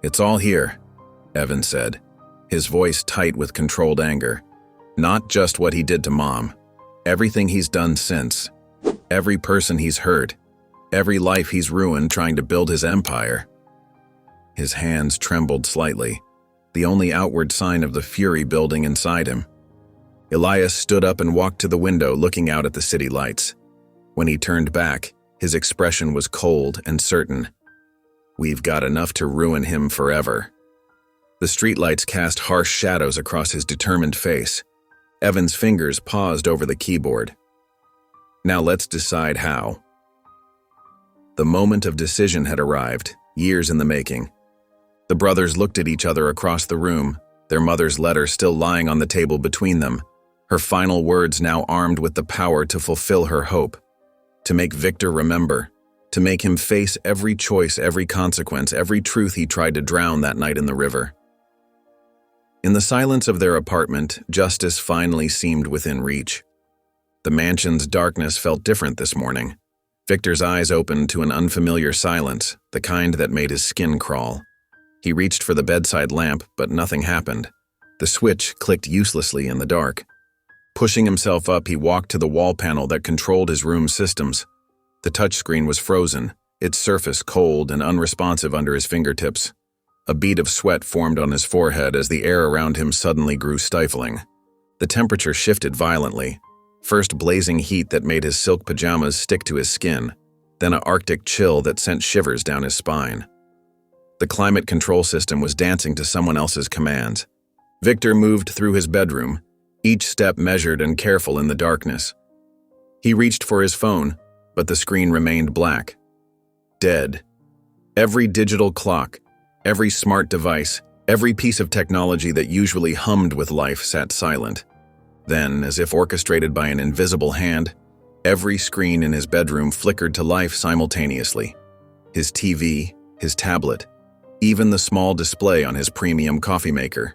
"It's all here," Evan said, his voice tight with controlled anger. "Not just what he did to Mom. Everything he's done since. Every person he's hurt. Every life he's ruined trying to build his empire." His hands trembled slightly, the only outward sign of the fury building inside him. Elias stood up and walked to the window, looking out at the city lights. When he turned back, his expression was cold and certain. "We've got enough to ruin him forever." The streetlights cast harsh shadows across his determined face. Evan's fingers paused over the keyboard. "Now let's decide how." The moment of decision had arrived, years in the making. The brothers looked at each other across the room, their mother's letter still lying on the table between them, her final words now armed with the power to fulfill her hope, to make Victor remember, to make him face every choice, every consequence, every truth he tried to drown that night in the river. In the silence of their apartment, justice finally seemed within reach. The mansion's darkness felt different this morning. Victor's eyes opened to an unfamiliar silence, the kind that made his skin crawl. He reached for the bedside lamp, but nothing happened. The switch clicked uselessly in the dark. Pushing himself up, he walked to the wall panel that controlled his room's systems. The touchscreen was frozen, its surface cold and unresponsive under his fingertips. A bead of sweat formed on his forehead as the air around him suddenly grew stifling. The temperature shifted violently. First blazing heat that made his silk pajamas stick to his skin, then an Arctic chill that sent shivers down his spine. The climate control system was dancing to someone else's commands. Victor moved through his bedroom, each step measured and careful in the darkness. He reached for his phone, but the screen remained black. Dead. Every digital clock, every smart device, every piece of technology that usually hummed with life sat silent. Then, as if orchestrated by an invisible hand, every screen in his bedroom flickered to life simultaneously. His TV, his tablet, even the small display on his premium coffee maker.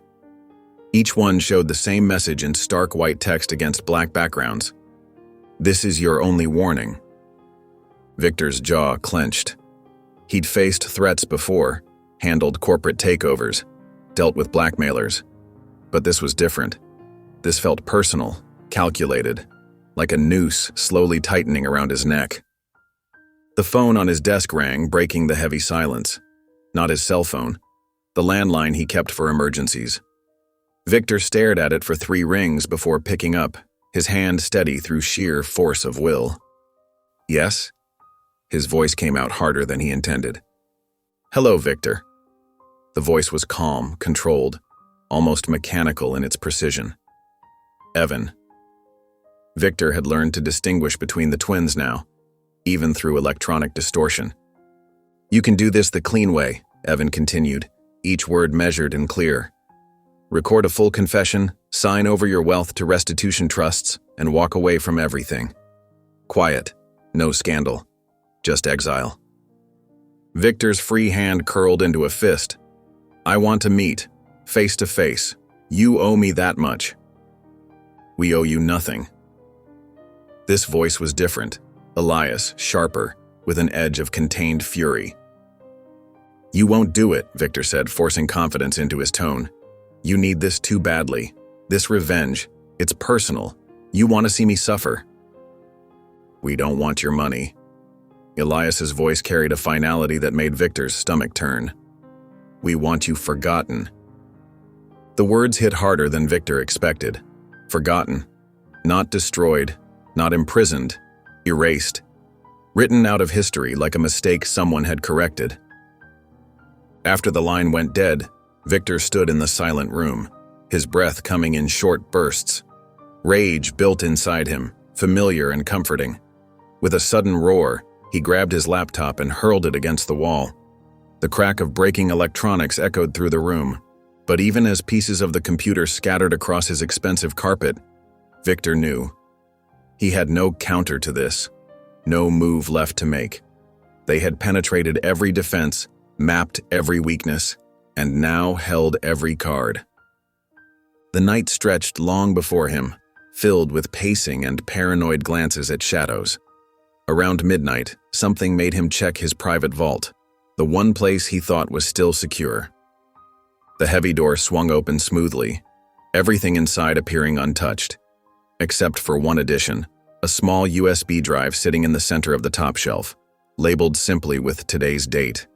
Each one showed the same message in stark white text against black backgrounds. "This is your only warning." Victor's jaw clenched. He'd faced threats before, handled corporate takeovers, dealt with blackmailers. But this was different. This felt personal, calculated, like a noose slowly tightening around his neck. The phone on his desk rang, breaking the heavy silence. Not his cell phone, the landline he kept for emergencies. Victor stared at it for 3 rings before picking up, his hand steady through sheer force of will. "Yes?" His voice came out harder than he intended. "Hello, Victor." The voice was calm, controlled, almost mechanical in its precision. "Evan." Victor had learned to distinguish between the twins now, even through electronic distortion. "You can do this the clean way," Evan continued, each word measured and clear. "Record a full confession, sign over your wealth to restitution trusts, and walk away from everything. Quiet, no scandal, just exile." Victor's free hand curled into a fist. "I want to meet, face to face. You owe me that much." "We owe you nothing." This voice was different, Elias, sharper, with an edge of contained fury. "You won't do it," Victor said, forcing confidence into his tone. "You need this too badly. This revenge. It's personal. You want to see me suffer." "We don't want your money." Elias's voice carried a finality that made Victor's stomach turn. "We want you forgotten." The words hit harder than Victor expected. Forgotten. Not destroyed, not imprisoned, erased. Written out of history like a mistake someone had corrected. After the line went dead, Victor stood in the silent room, his breath coming in short bursts. Rage built inside him, familiar and comforting. With a sudden roar, he grabbed his laptop and hurled it against the wall. The crack of breaking electronics echoed through the room, but even as pieces of the computer scattered across his expensive carpet, Victor knew. He had no counter to this, no move left to make. They had penetrated every defense, mapped every weakness, and now held every card. The night stretched long before him, filled with pacing and paranoid glances at shadows. Around midnight, something made him check his private vault, the one place he thought was still secure. The heavy door swung open smoothly, everything inside appearing untouched, except for one addition, a small USB drive sitting in the center of the top shelf, labeled simply with today's date.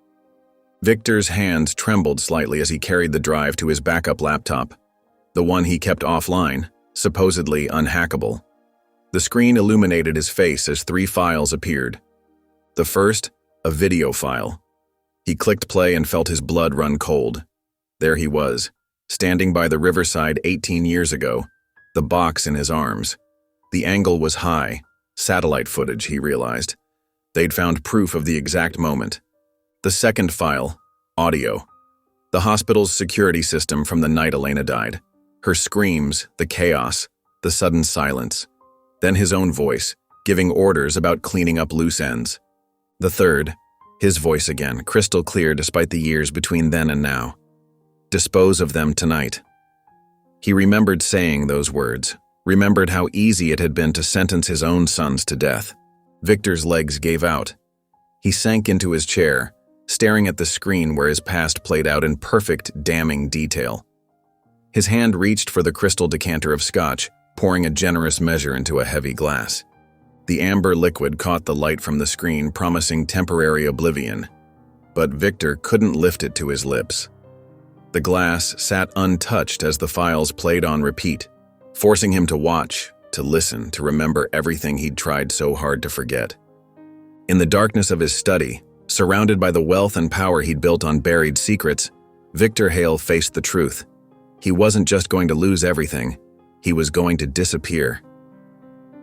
Victor's hands trembled slightly as he carried the drive to his backup laptop, the one he kept offline, supposedly unhackable. The screen illuminated his face as 3 files appeared. The first, a video file. He clicked play and felt his blood run cold. There he was, standing by the riverside 18 years ago, the box in his arms. The angle was high, satellite footage, he realized. They'd found proof of the exact moment. The second file, audio. The hospital's security system from the night Elena died. Her screams, the chaos, the sudden silence. Then his own voice, giving orders about cleaning up loose ends. The third, his voice again, crystal clear despite the years between then and now. Dispose of them tonight. He remembered saying those words, remembered how easy it had been to sentence his own sons to death. Victor's legs gave out. He sank into his chair, staring at the screen where his past played out in perfect, damning detail. His hand reached for the crystal decanter of scotch, pouring a generous measure into a heavy glass. The amber liquid caught the light from the screen, promising temporary oblivion. But Victor couldn't lift it to his lips. The glass sat untouched as the files played on repeat, forcing him to watch, to listen, to remember everything he'd tried so hard to forget. In the darkness of his study, surrounded by the wealth and power he'd built on buried secrets, Victor Hale faced the truth. He wasn't just going to lose everything, he was going to disappear.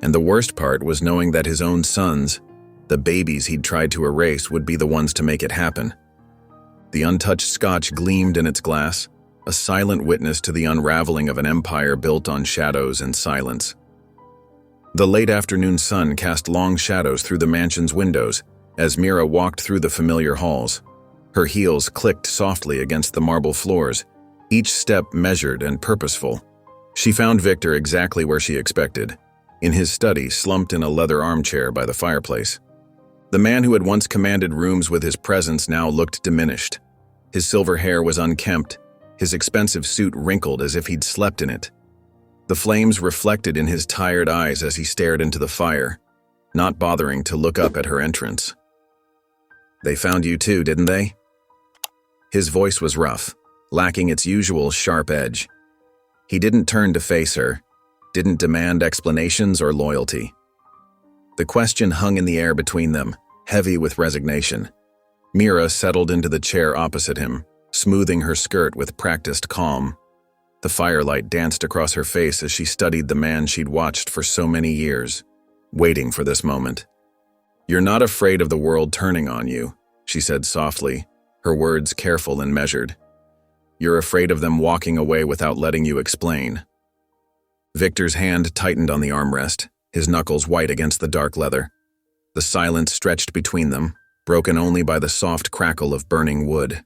And the worst part was knowing that his own sons, the babies he'd tried to erase, would be the ones to make it happen. The untouched scotch gleamed in its glass, a silent witness to the unraveling of an empire built on shadows and silence. The late afternoon sun cast long shadows through the mansion's windows as Mira walked through the familiar halls. Her heels clicked softly against the marble floors, each step measured and purposeful. She found Victor exactly where she expected, in his study, slumped in a leather armchair by the fireplace. The man who had once commanded rooms with his presence now looked diminished. His silver hair was unkempt, his expensive suit wrinkled as if he'd slept in it. The flames reflected in his tired eyes as he stared into the fire, not bothering to look up at her entrance. "They found you too, didn't they?" His voice was rough, lacking its usual sharp edge. He didn't turn to face her, didn't demand explanations or loyalty. The question hung in the air between them, heavy with resignation. Mira settled into the chair opposite him, smoothing her skirt with practiced calm. The firelight danced across her face as she studied the man she'd watched for so many years, waiting for this moment. "You're not afraid of the world turning on you," she said softly, her words careful and measured. "You're afraid of them walking away without letting you explain." Victor's hand tightened on the armrest, his knuckles white against the dark leather. The silence stretched between them, broken only by the soft crackle of burning wood.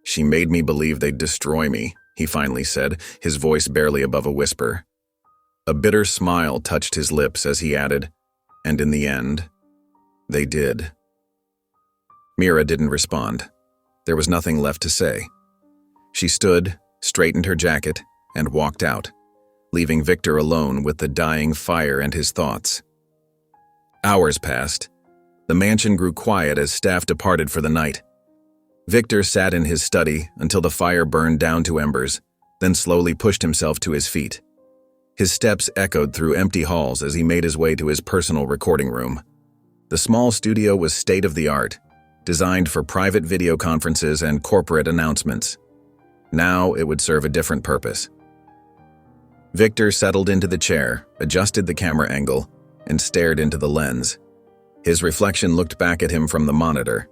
"She made me believe they'd destroy me," he finally said, his voice barely above a whisper. A bitter smile touched his lips as he added, "And in the end, they did." Mira didn't respond. There was nothing left to say. She stood, straightened her jacket, and walked out, leaving Victor alone with the dying fire and his thoughts. Hours passed. The mansion grew quiet as staff departed for the night. Victor sat in his study until the fire burned down to embers, then slowly pushed himself to his feet. His steps echoed through empty halls as he made his way to his personal recording room. The small studio was state-of-the-art, designed for private video conferences and corporate announcements. Now it would serve a different purpose. Victor settled into the chair, adjusted the camera angle, and stared into the lens. His reflection looked back at him from the monitor,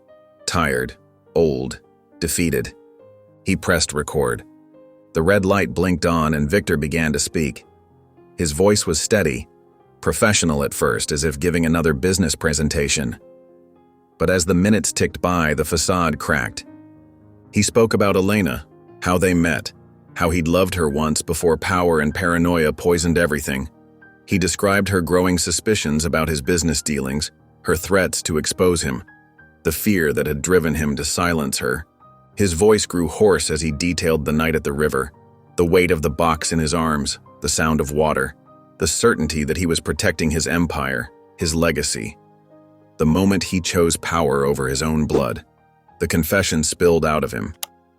tired, old, defeated. He pressed record. The red light blinked on and Victor began to speak. His voice was steady, professional at first, as if giving another business presentation. But as the minutes ticked by, the facade cracked. He spoke about Elena, how they met, how he'd loved her once before power and paranoia poisoned everything. He described her growing suspicions about his business dealings, her threats to expose him, the fear that had driven him to silence her. His voice grew hoarse as he detailed the night at the river, the weight of the box in his arms, the sound of water, the certainty that he was protecting his empire, his legacy. The moment he chose power over his own blood, the confession spilled out of him.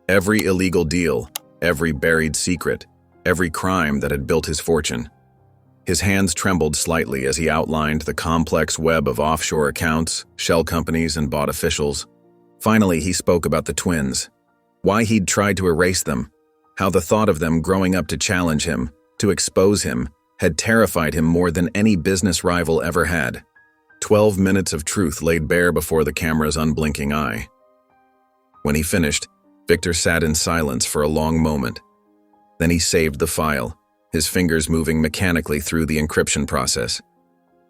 Every illegal deal, every buried secret, every crime that had built his fortune. His hands trembled slightly as he outlined the complex web of offshore accounts, shell companies, and bought officials. Finally, he spoke about the twins, why he'd tried to erase them, how the thought of them growing up to challenge him, to expose him, had terrified him more than any business rival ever had. 12 minutes of truth laid bare before the camera's unblinking eye. When he finished, Victor sat in silence for a long moment. Then he saved the file, his fingers moving mechanically through the encryption process.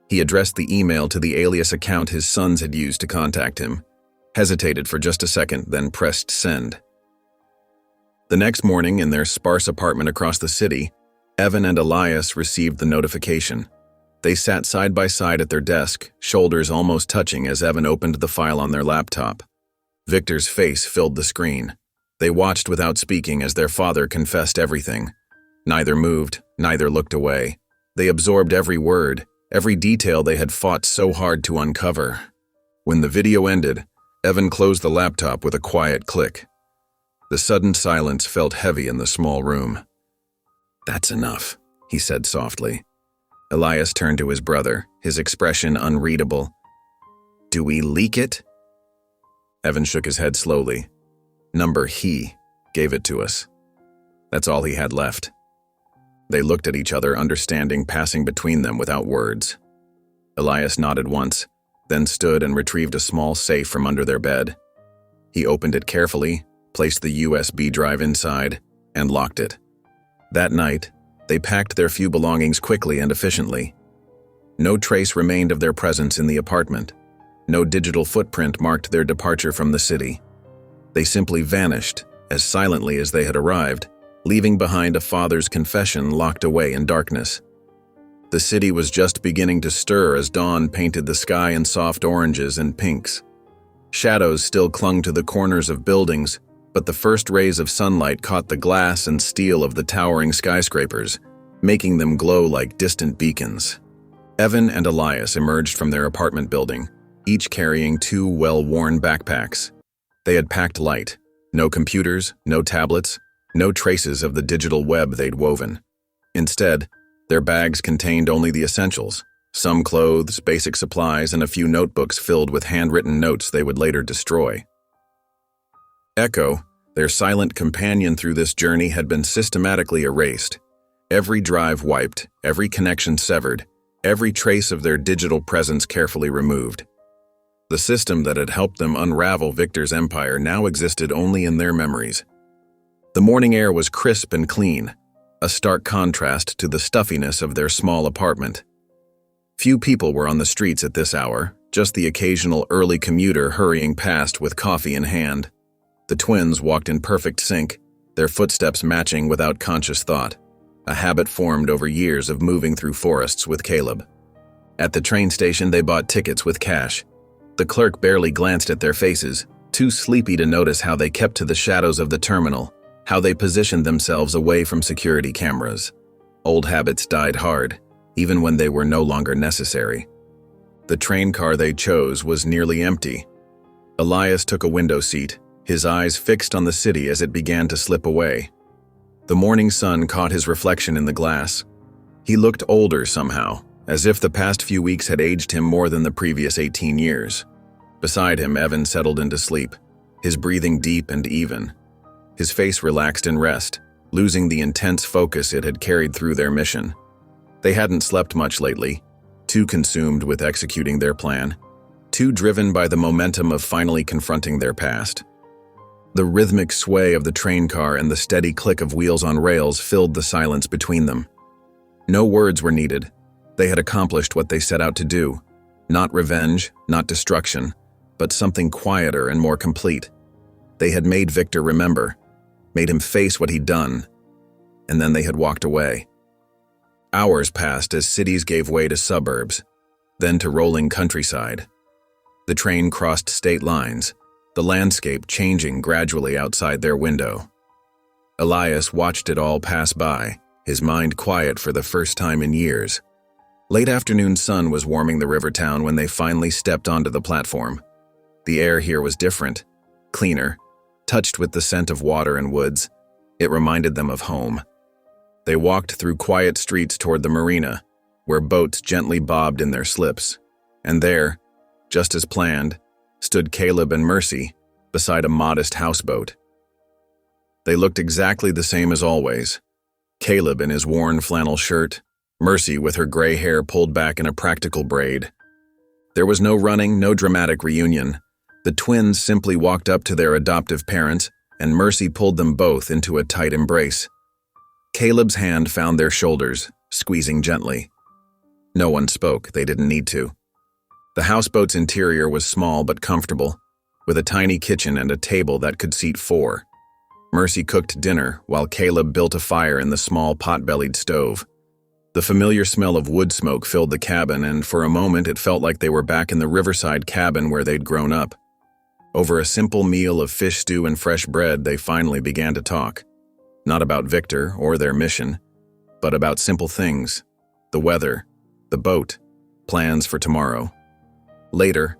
He addressed the email to the alias account his sons had used to contact him, hesitated for just a second, then pressed send. The next morning, in their sparse apartment across the city, Evan and Elias received the notification. They sat side by side at their desk, shoulders almost touching as Evan opened the file on their laptop. Victor's face filled the screen. They watched without speaking as their father confessed everything. Neither moved, neither looked away. They absorbed every word, every detail they had fought so hard to uncover. When the video ended, Evan closed the laptop with a quiet click. The sudden silence felt heavy in the small room. "That's enough," he said softly. Elias turned to his brother, his expression unreadable. "Do we leak it?" Evan shook his head slowly. "Number he gave it to us." That's all he had left. They looked at each other, understanding passing between them without words. Elias nodded once, then stood and retrieved a small safe from under their bed. He opened it carefully, placed the USB drive inside, and locked it. That night, they packed their few belongings quickly and efficiently. No trace remained of their presence in the apartment. No digital footprint marked their departure from the city. They simply vanished, as silently as they had arrived, leaving behind a father's confession locked away in darkness. The city was just beginning to stir as dawn painted the sky in soft oranges and pinks. Shadows still clung to the corners of buildings, but the first rays of sunlight caught the glass and steel of the towering skyscrapers, making them glow like distant beacons. Evan and Elias emerged from their apartment building, each carrying 2 well-worn backpacks. They had packed light. No computers, no tablets, no traces of the digital web they'd woven. Instead, their bags contained only the essentials, some clothes, basic supplies, and a few notebooks filled with handwritten notes they would later destroy. Echo, their silent companion through this journey, had been systematically erased. Every drive wiped, every connection severed, every trace of their digital presence carefully removed. The system that had helped them unravel Victor's empire now existed only in their memories. The morning air was crisp and clean, a stark contrast to the stuffiness of their small apartment. Few people were on the streets at this hour, just the occasional early commuter hurrying past with coffee in hand. The twins walked in perfect sync, their footsteps matching without conscious thought, a habit formed over years of moving through forests with Caleb. At the train station, they bought tickets with cash. The clerk barely glanced at their faces, too sleepy to notice how they kept to the shadows of the terminal, how they positioned themselves away from security cameras. Old habits died hard, even when they were no longer necessary. The train car they chose was nearly empty. Elias took a window seat, his eyes fixed on the city as it began to slip away. The morning sun caught his reflection in the glass. He looked older somehow, as if the past few weeks had aged him more than the previous 18 years. Beside him, Evan settled into sleep, his breathing deep and even. His face relaxed in rest, losing the intense focus it had carried through their mission. They hadn't slept much lately, too consumed with executing their plan, too driven by the momentum of finally confronting their past. The rhythmic sway of the train car and the steady click of wheels on rails filled the silence between them. No words were needed. They had accomplished what they set out to do. Not revenge, not destruction, but something quieter and more complete. They had made Victor remember, made him face what he'd done, and then they had walked away. Hours passed as cities gave way to suburbs, then to rolling countryside. The train crossed state lines, the landscape changing gradually outside their window. Elias watched it all pass by, his mind quiet for the first time in years. Late afternoon sun was warming the river town when they finally stepped onto the platform. The air here was different, cleaner, touched with the scent of water and woods. It reminded them of home. They walked through quiet streets toward the marina, where boats gently bobbed in their slips. And there, just as planned, stood Caleb and Mercy beside a modest houseboat. They looked exactly the same as always. Caleb in his worn flannel shirt, Mercy with her gray hair pulled back in a practical braid. There was no running, no dramatic reunion. The twins simply walked up to their adoptive parents, and Mercy pulled them both into a tight embrace. Caleb's hand found their shoulders, squeezing gently. No one spoke, they didn't need to. The houseboat's interior was small but comfortable, with a tiny kitchen and a table that could seat 4. Mercy cooked dinner while Caleb built a fire in the small pot-bellied stove. The familiar smell of wood smoke filled the cabin, and for a moment it felt like they were back in the riverside cabin where they'd grown up. Over a simple meal of fish stew and fresh bread, they finally began to talk. Not about Victor or their mission, but about simple things: the weather, the boat, plans for tomorrow. Later,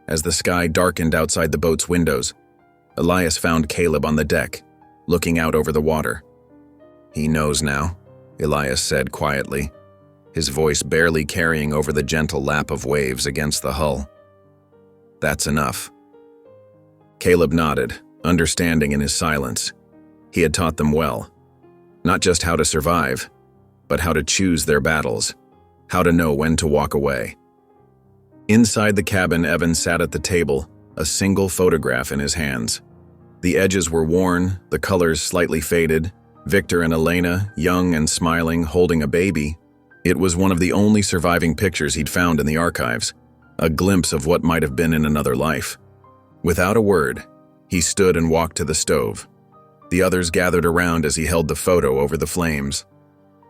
as the sky darkened outside the boat's windows, Elias found Caleb on the deck, looking out over the water. "He knows now," Elias said quietly, his voice barely carrying over the gentle lap of waves against the hull. "That's enough." Caleb nodded, understanding in his silence. He had taught them well. Not just how to survive, but how to choose their battles, how to know when to walk away. Inside the cabin, Evan sat at the table, a single photograph in his hands. The edges were worn, the colors slightly faded. Victor and Elena, young and smiling, holding a baby. It was one of the only surviving pictures he'd found in the archives, a glimpse of what might have been in another life. Without a word, he stood and walked to the stove. The others gathered around as he held the photo over the flames.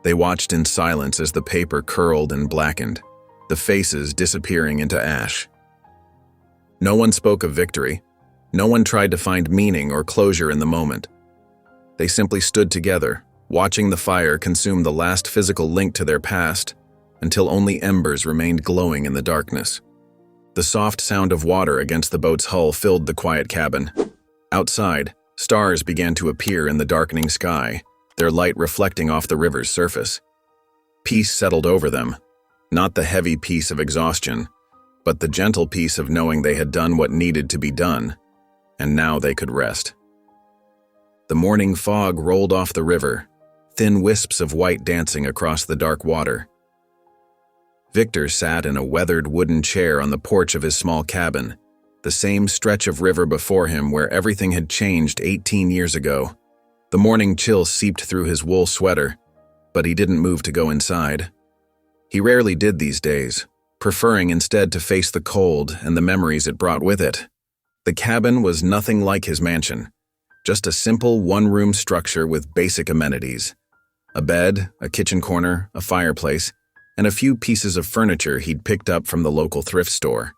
They watched in silence as the paper curled and blackened, the faces disappearing into ash. No one spoke of victory. No one tried to find meaning or closure in the moment. They simply stood together, watching the fire consume the last physical link to their past until only embers remained glowing in the darkness. The soft sound of water against the boat's hull filled the quiet cabin. Outside, stars began to appear in the darkening sky, their light reflecting off the river's surface. Peace settled over them, not the heavy peace of exhaustion, but the gentle peace of knowing they had done what needed to be done, and now they could rest. The morning fog rolled off the river, thin wisps of white dancing across the dark water. Victor sat in a weathered wooden chair on the porch of his small cabin, the same stretch of river before him where everything had changed 18 years ago. The morning chill seeped through his wool sweater, but he didn't move to go inside. He rarely did these days, preferring instead to face the cold and the memories it brought with it. The cabin was nothing like his mansion, just a simple one-room structure with basic amenities. A bed, a kitchen corner, a fireplace, and a few pieces of furniture he'd picked up from the local thrift store.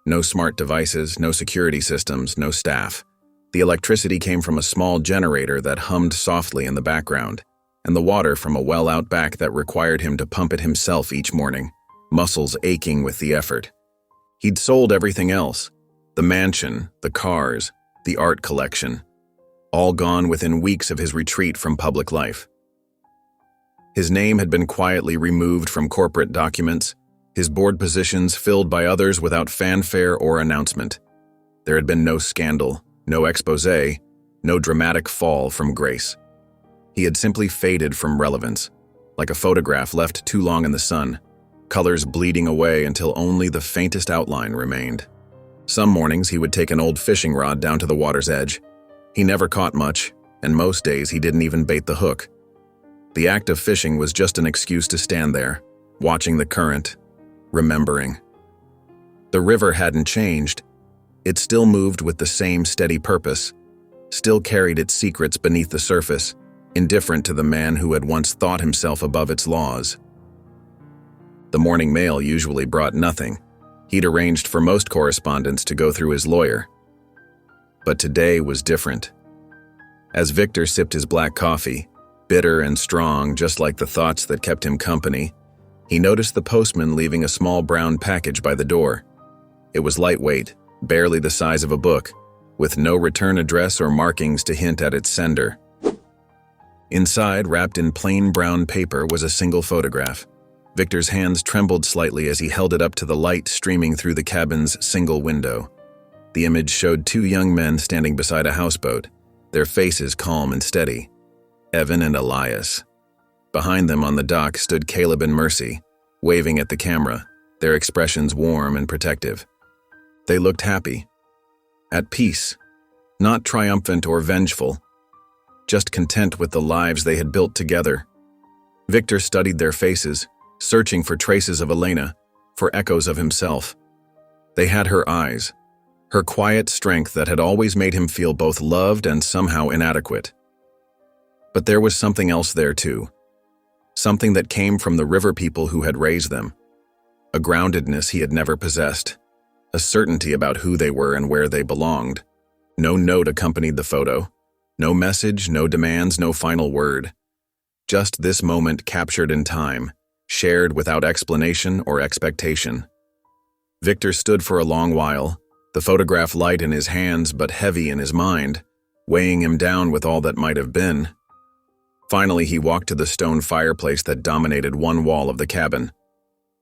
No smart devices, no security systems, no staff. The electricity came from a small generator that hummed softly in the background, and the water from a well out back that required him to pump it himself each morning, muscles aching with the effort. He'd sold everything else, the mansion, the cars, the art collection, all gone within weeks of his retreat from public life. His name had been quietly removed from corporate documents, his board positions filled by others without fanfare or announcement. There had been no scandal, no exposé, no dramatic fall from grace. He had simply faded from relevance, like a photograph left too long in the sun, colors bleeding away until only the faintest outline remained. Some mornings he would take an old fishing rod down to the water's edge. He never caught much, and most days he didn't even bait the hook. The act of fishing was just an excuse to stand there, watching the current, remembering. The river hadn't changed. It still moved with the same steady purpose, still carried its secrets beneath the surface, indifferent to the man who had once thought himself above its laws. The morning mail usually brought nothing. He'd arranged for most correspondence to go through his lawyer. But today was different. As Victor sipped his black coffee, bitter and strong just like the thoughts that kept him company, he noticed the postman leaving a small brown package by the door. It was lightweight, barely the size of a book, with no return address or markings to hint at its sender. Inside, wrapped in plain brown paper, was a single photograph. Victor's hands trembled slightly as he held it up to the light streaming through the cabin's single window. The image showed two young men standing beside a houseboat, their faces calm and steady. Evan and Elias. Behind them on the dock stood Caleb and Mercy, waving at the camera, their expressions warm and protective. They looked happy, at peace, not triumphant or vengeful, just content with the lives they had built together. Victor studied their faces, searching for traces of Elena, for echoes of himself. They had her eyes, her quiet strength that had always made him feel both loved and somehow inadequate. But there was something else there too, something that came from the river people who had raised them, a groundedness he had never possessed, a certainty about who they were and where they belonged. No note accompanied the photo, no message, no demands, no final word. Just this moment captured in time, shared without explanation or expectation. Victor stood for a long while, the photograph light in his hands but heavy in his mind, weighing him down with all that might have been. Finally, he walked to the stone fireplace that dominated one wall of the cabin.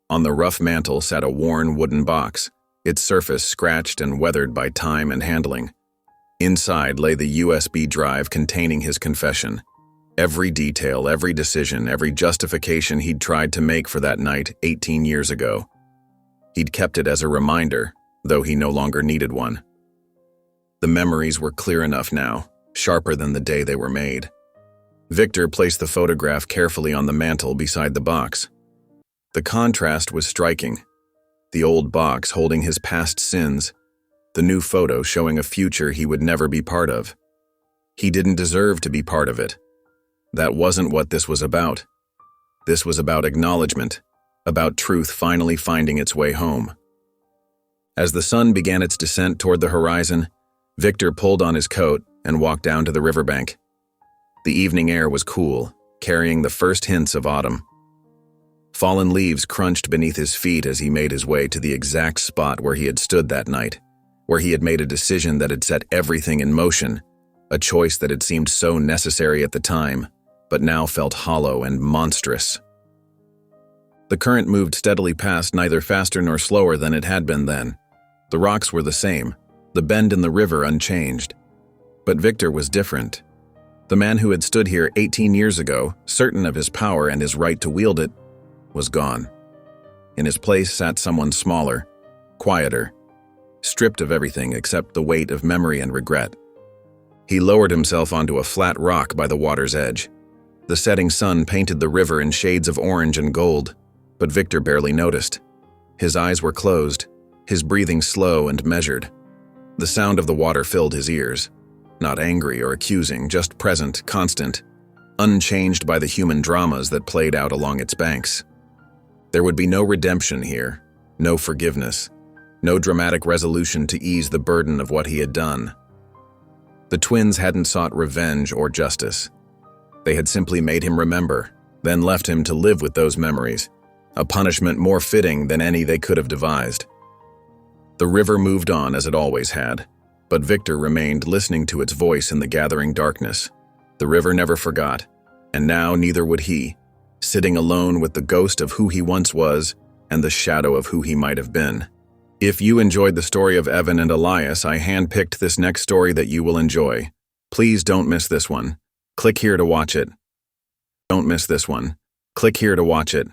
On the rough mantel sat a worn wooden box, its surface scratched and weathered by time and handling. Inside lay the USB drive containing his confession. Every detail, every decision, every justification he'd tried to make for that night 18 years ago. He'd kept it as a reminder, though he no longer needed one. The memories were clear enough now, sharper than the day they were made. Victor placed the photograph carefully on the mantel beside the box. The contrast was striking. The old box holding his past sins, the new photo showing a future he would never be part of. He didn't deserve to be part of it. That wasn't what this was about. This was about acknowledgement, about truth finally finding its way home. As the sun began its descent toward the horizon, Victor pulled on his coat and walked down to the riverbank. The evening air was cool, carrying the first hints of autumn. Fallen leaves crunched beneath his feet as he made his way to the exact spot where he had stood that night, where he had made a decision that had set everything in motion, a choice that had seemed so necessary at the time, but now felt hollow and monstrous. The current moved steadily past, neither faster nor slower than it had been then. The rocks were the same, the bend in the river unchanged. But Victor was different. The man who had stood here 18 years ago, certain of his power and his right to wield it, was gone. In his place sat someone smaller, quieter, stripped of everything except the weight of memory and regret. He lowered himself onto a flat rock by the water's edge. The setting sun painted the river in shades of orange and gold, but Victor barely noticed. His eyes were closed, his breathing slow and measured. The sound of the water filled his ears, not angry or accusing, just present, constant, unchanged by the human dramas that played out along its banks. There would be no redemption here, no forgiveness, no dramatic resolution to ease the burden of what he had done. The twins hadn't sought revenge or justice. They had simply made him remember, then left him to live with those memories, a punishment more fitting than any they could have devised. The river moved on as it always had, but Victor remained listening to its voice in the gathering darkness. The river never forgot, and now neither would he, sitting alone with the ghost of who he once was and the shadow of who he might have been. If you enjoyed the story of Evan and Elias, I handpicked this next story that you will enjoy. Please don't miss this one. Click here to watch it. Don't miss this one. Click here to watch it.